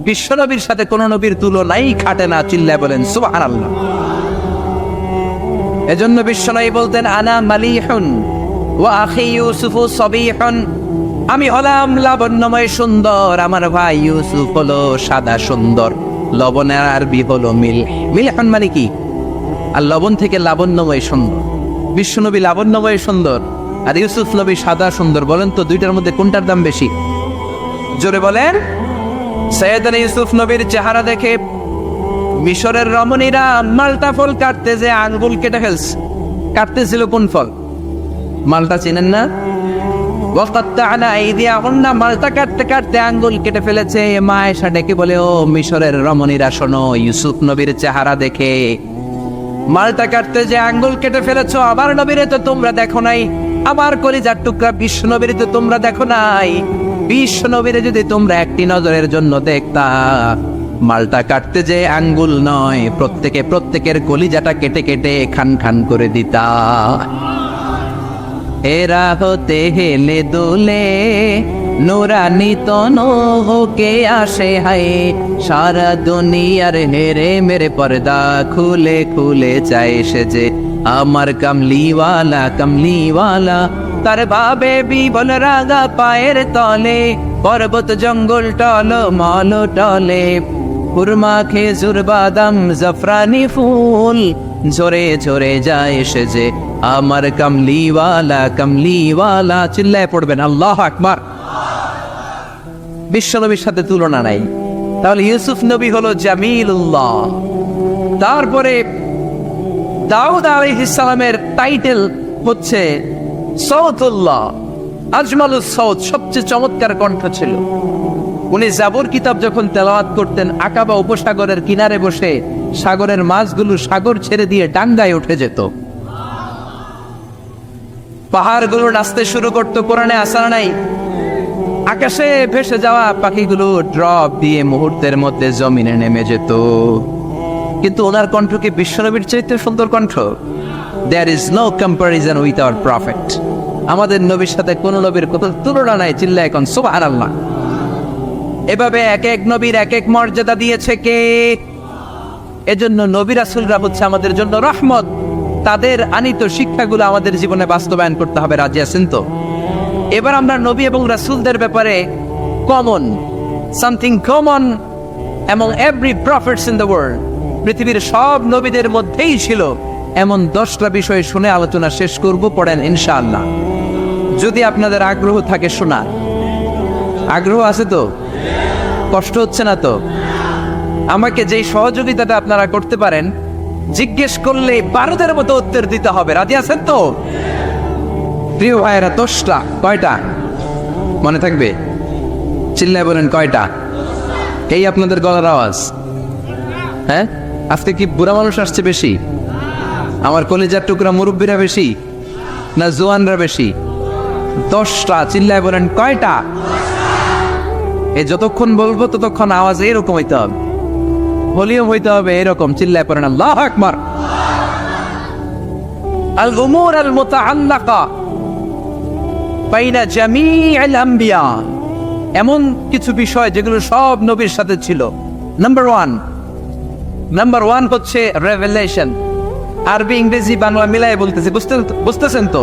বিশ্বনবীর সাথে কোন নবীর তুলনাই খাটে না। চিল্লায় বলেন সুবহানাল্লাহ। এজন্য বিশ্বনবী বলতেন আনা মালিহুন ওয়া আখি ইউসুফু সাবিহুন, আমি হলাম লাবণ্যময় সুন্দর, আমার ভাই ইউসুফ হলো সাদা সুন্দর। লবণের আরবি হলো মিলহুন মানে কি? আর লবণ থেকে লাবণ্যময় সুন্দর। বিশ্বনবী লাবণ্যময় সুন্দর আর ইউসুফ নবী সাদা সুন্দর। বলেন তো দুইটার মধ্যে কোনটার দাম বেশি? জোরে বলেন। সৈয়দনা ইউসুফ নবীর চেহারা দেখে মিশরের রমণীরা মালটা ফল কাটতে যে আঙ্গুল কেটে ফেলছে। কাটতেছিল কোন ফল? মালটা চিনেন না? মালটা কাটতে কাটতে আঙ্গুল কেটে ফেলেছে। মা এসা ডেকে বলে, ও মিশরের রমণীরা শোনো, ইউসুফ নবীর চেহারা দেখে মালটা কাটতে যে আঙ্গুল কেটে ফেলেছো, আমার নবীরে তো তোমরা দেখো নাই, আমার কলিজার টুকরা বিশ্ব নবীরে তো তোমরা দেখো নাই। বিশ্ব নবীরে যদি তোমরা একটি নজরের জন্য দেখতা, মালটা কাটতে যে আঙ্গুল নয়, প্রত্যেকের কলিজাটা কেটে কেটে খান খান করে দিতা। এরা হতে হেলে দোলে নুরানি তনো হোকে আসে হায়, সারা দুনিয়ার হেরে মেরে পর্দা খুলে খুলে চায় সে যে আমার কামলিওয়ালা কামলিওয়ালা। তার ভাবে বিবল রাগা পায়ের তলে, পর্বত জঙ্গল টল মল টলে, কুরমা খেজুর বাদাম জাফরানি ফুল ঝরে ঝরে যায় সে যে আমার কামলিওয়ালা কামলিওয়ালা। চিল্লায় পড়বেন আল্লাহু আকবার। বিশ্বনবীর সাথে তুলনা নাই। তাহলে ইউসুফ নবী হলো জামিলুল্লাহ। তারপরে দাউদ আলাইহিস সালামের টাইটেল হচ্ছে সৌতুল্লাহ, আজমালুস সৌত, সবচেয়ে চমৎকার কণ্ঠ ছিল। উনি জাবর কিতাব যখন তেলাওয়াত করতেন, আকাবা উপসাগরের কিনারে বসে সাগরের মাছগুলো সাগর ছেড়ে দিয়ে ডাঙ্গায় উঠে যেত, পাহাড়গুলো নাচতে শুরু করতো। কোরআনে আসা নাই? আকাশে ভেসে যাওয়া পাখিগুলো ড্রপ দিয়ে মুহূর্তের মধ্যে জমিনে নেমে যেত। কিন্তু ওনার কণ্ঠ কি বিশ্বনবীর চাইতে সুন্দর কণ্ঠ? There is no comparison with our prophet. আমাদের নবীর সাথে কোন নবীর কত তুলনা নাই। চিল্লায় এখন সুবহানাল্লাহ। এভাবে এক এক নবীর এক এক মর্যাদা দিয়েছে কে? এজন্য নবী রাসূলরা হচ্ছে আমাদের জন্য রহমত। তাদের আনিত শিক্ষাগুলো আমাদের জীবনে বাস্তবায়ন করতে হবে। রাজি আছেন তো? এবার আমরা নবী এবং রাসূলদের ব্যাপারে something common among every prophets in the world, পৃথিবীর সব নবীদের মধ্যেই ছিল এমন 10টা বিষয় শুনে আলোচনা শেষ করব। পড়েন ইনশাআল্লাহ, যদি আপনাদের আগ্রহ থাকে শোনার। আগ্রহ আছে তো? কষ্ট হচ্ছে না তো? আমাকে যেই সহযোগিতাটা আপনারা করতে পারেন, জিজ্ঞেস করলে বারোদের মতো উত্তর দিতে হবে। রাজি আছেন তো? প্রিয় ভাইয়েরা, 10টা। কয়টা মনে থাকবে? চিল্লায় বলেন কয়টা? এই আপনাদের গলার আওয়াজ। হ্যাঁ, আজকে কি বুড়া মানুষ আসছে বেশি? আমার কলিজার টুকরা মুরব্বীরা বেশি না জোয়ানরা বেশি? 10টা। চিল্লায় বলেন কয়টা? এই যতক্ষণ বলবো ততক্ষণ আওয়াজ এরকম হইতে হবে, ভলিউম হইতে হবে এরকম। চিল্লায় পড়েন আল্লাহু আকবার। আল উমুর আল মুতাআল্লাকা বাইনা জামিআল আম্বিয়া, এমন কিছু বিষয় যেগুলো সব নবীর সাথে ছিল। নাম্বার ওয়ান হচ্ছে রেভেলেশন। আরবি ইংরেজি বাংলা মিলাই বলতেছি, বুঝতেছেন তো?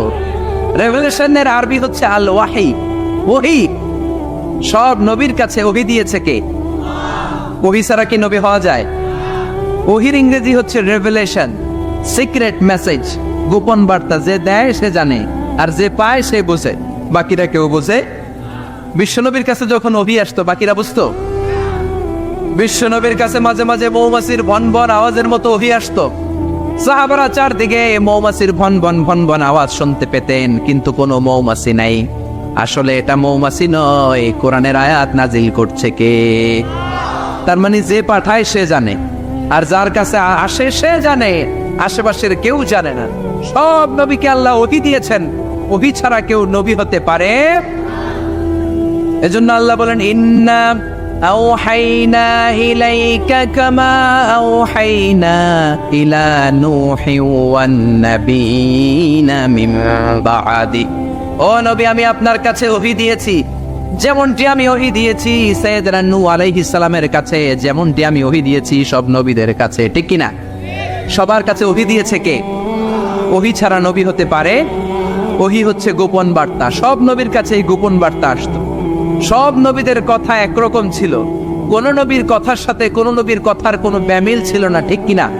রেভেলেশনের আরবি হচ্ছে আল ওয়াহি, ওহী। সব নবীর কাছে ওহী দিয়েছে কে? ওহী ছাড়া কি নবী হওয়া যায়? ওহীর ইংরেজি হচ্ছে রেভেলেশন, সিক্রেট মেসেজ, গোপন বার্তা। যে দেয় সে জানে, আর যে পায় সে বোঝে, বাকিরা কেউ বোঝে। বিশ্বনবীর কাছে যখন ওহী আসতো বাকিরা বুঝতো? বিশ্বনবীর কাছে মাঝে মাঝে মৌমাছির ভন ভন আওয়াজের মতো ওহী আসতো। সাহাবারা চারদিকে মৌমাছির ভন ভন ভন ভন আওয়াজ শুনতে পেতেন, কিন্তু কোনো মৌমাছি নাই। আসলে এটা মৌমাছি নয়, কোরআনের আয়াত নাজিল করছে কে? তার মানে যে পাঠায় সে জানে, আর যার কাছে আসে সে জানে, আশেপাশের কেউ জানে না। সব নবীকে আল্লাহ ওহী দিয়েছেন, ওহী ছাড়া কেউ নবী হতে পারে। এজন্য আল্লাহ বলেন ইন্না আওহাইনা ইলাইকা কামা আওহাইনা ইলা নূহি ওয়ান নাবিয়িনা মিন বাদি। ও নবী, আমি আপনার কাছে ওহী দিয়েছি যেমনটি আমি ওহী দিয়েছি সাইয়েদনা নূহ আলাইহিস সালামের কাছে, যেমনটি আমি ওহী দিয়েছি সব নবীদের কাছে, ঠিক কি না? সবার কাছে ওহী দিয়েছে কে? ওহী ছাড়া নবী হতে পারে? ওহী হচ্ছে গোপন বার্তা, সব নবীর কাছে এই গোপন বার্তা আসতো। সব নবীদের কথা একরকম ছিল, কোন নবীর কথার সাথে কোন নবীর কথার কোনো ব্যামিল ছিল না, ঠিক কিনা?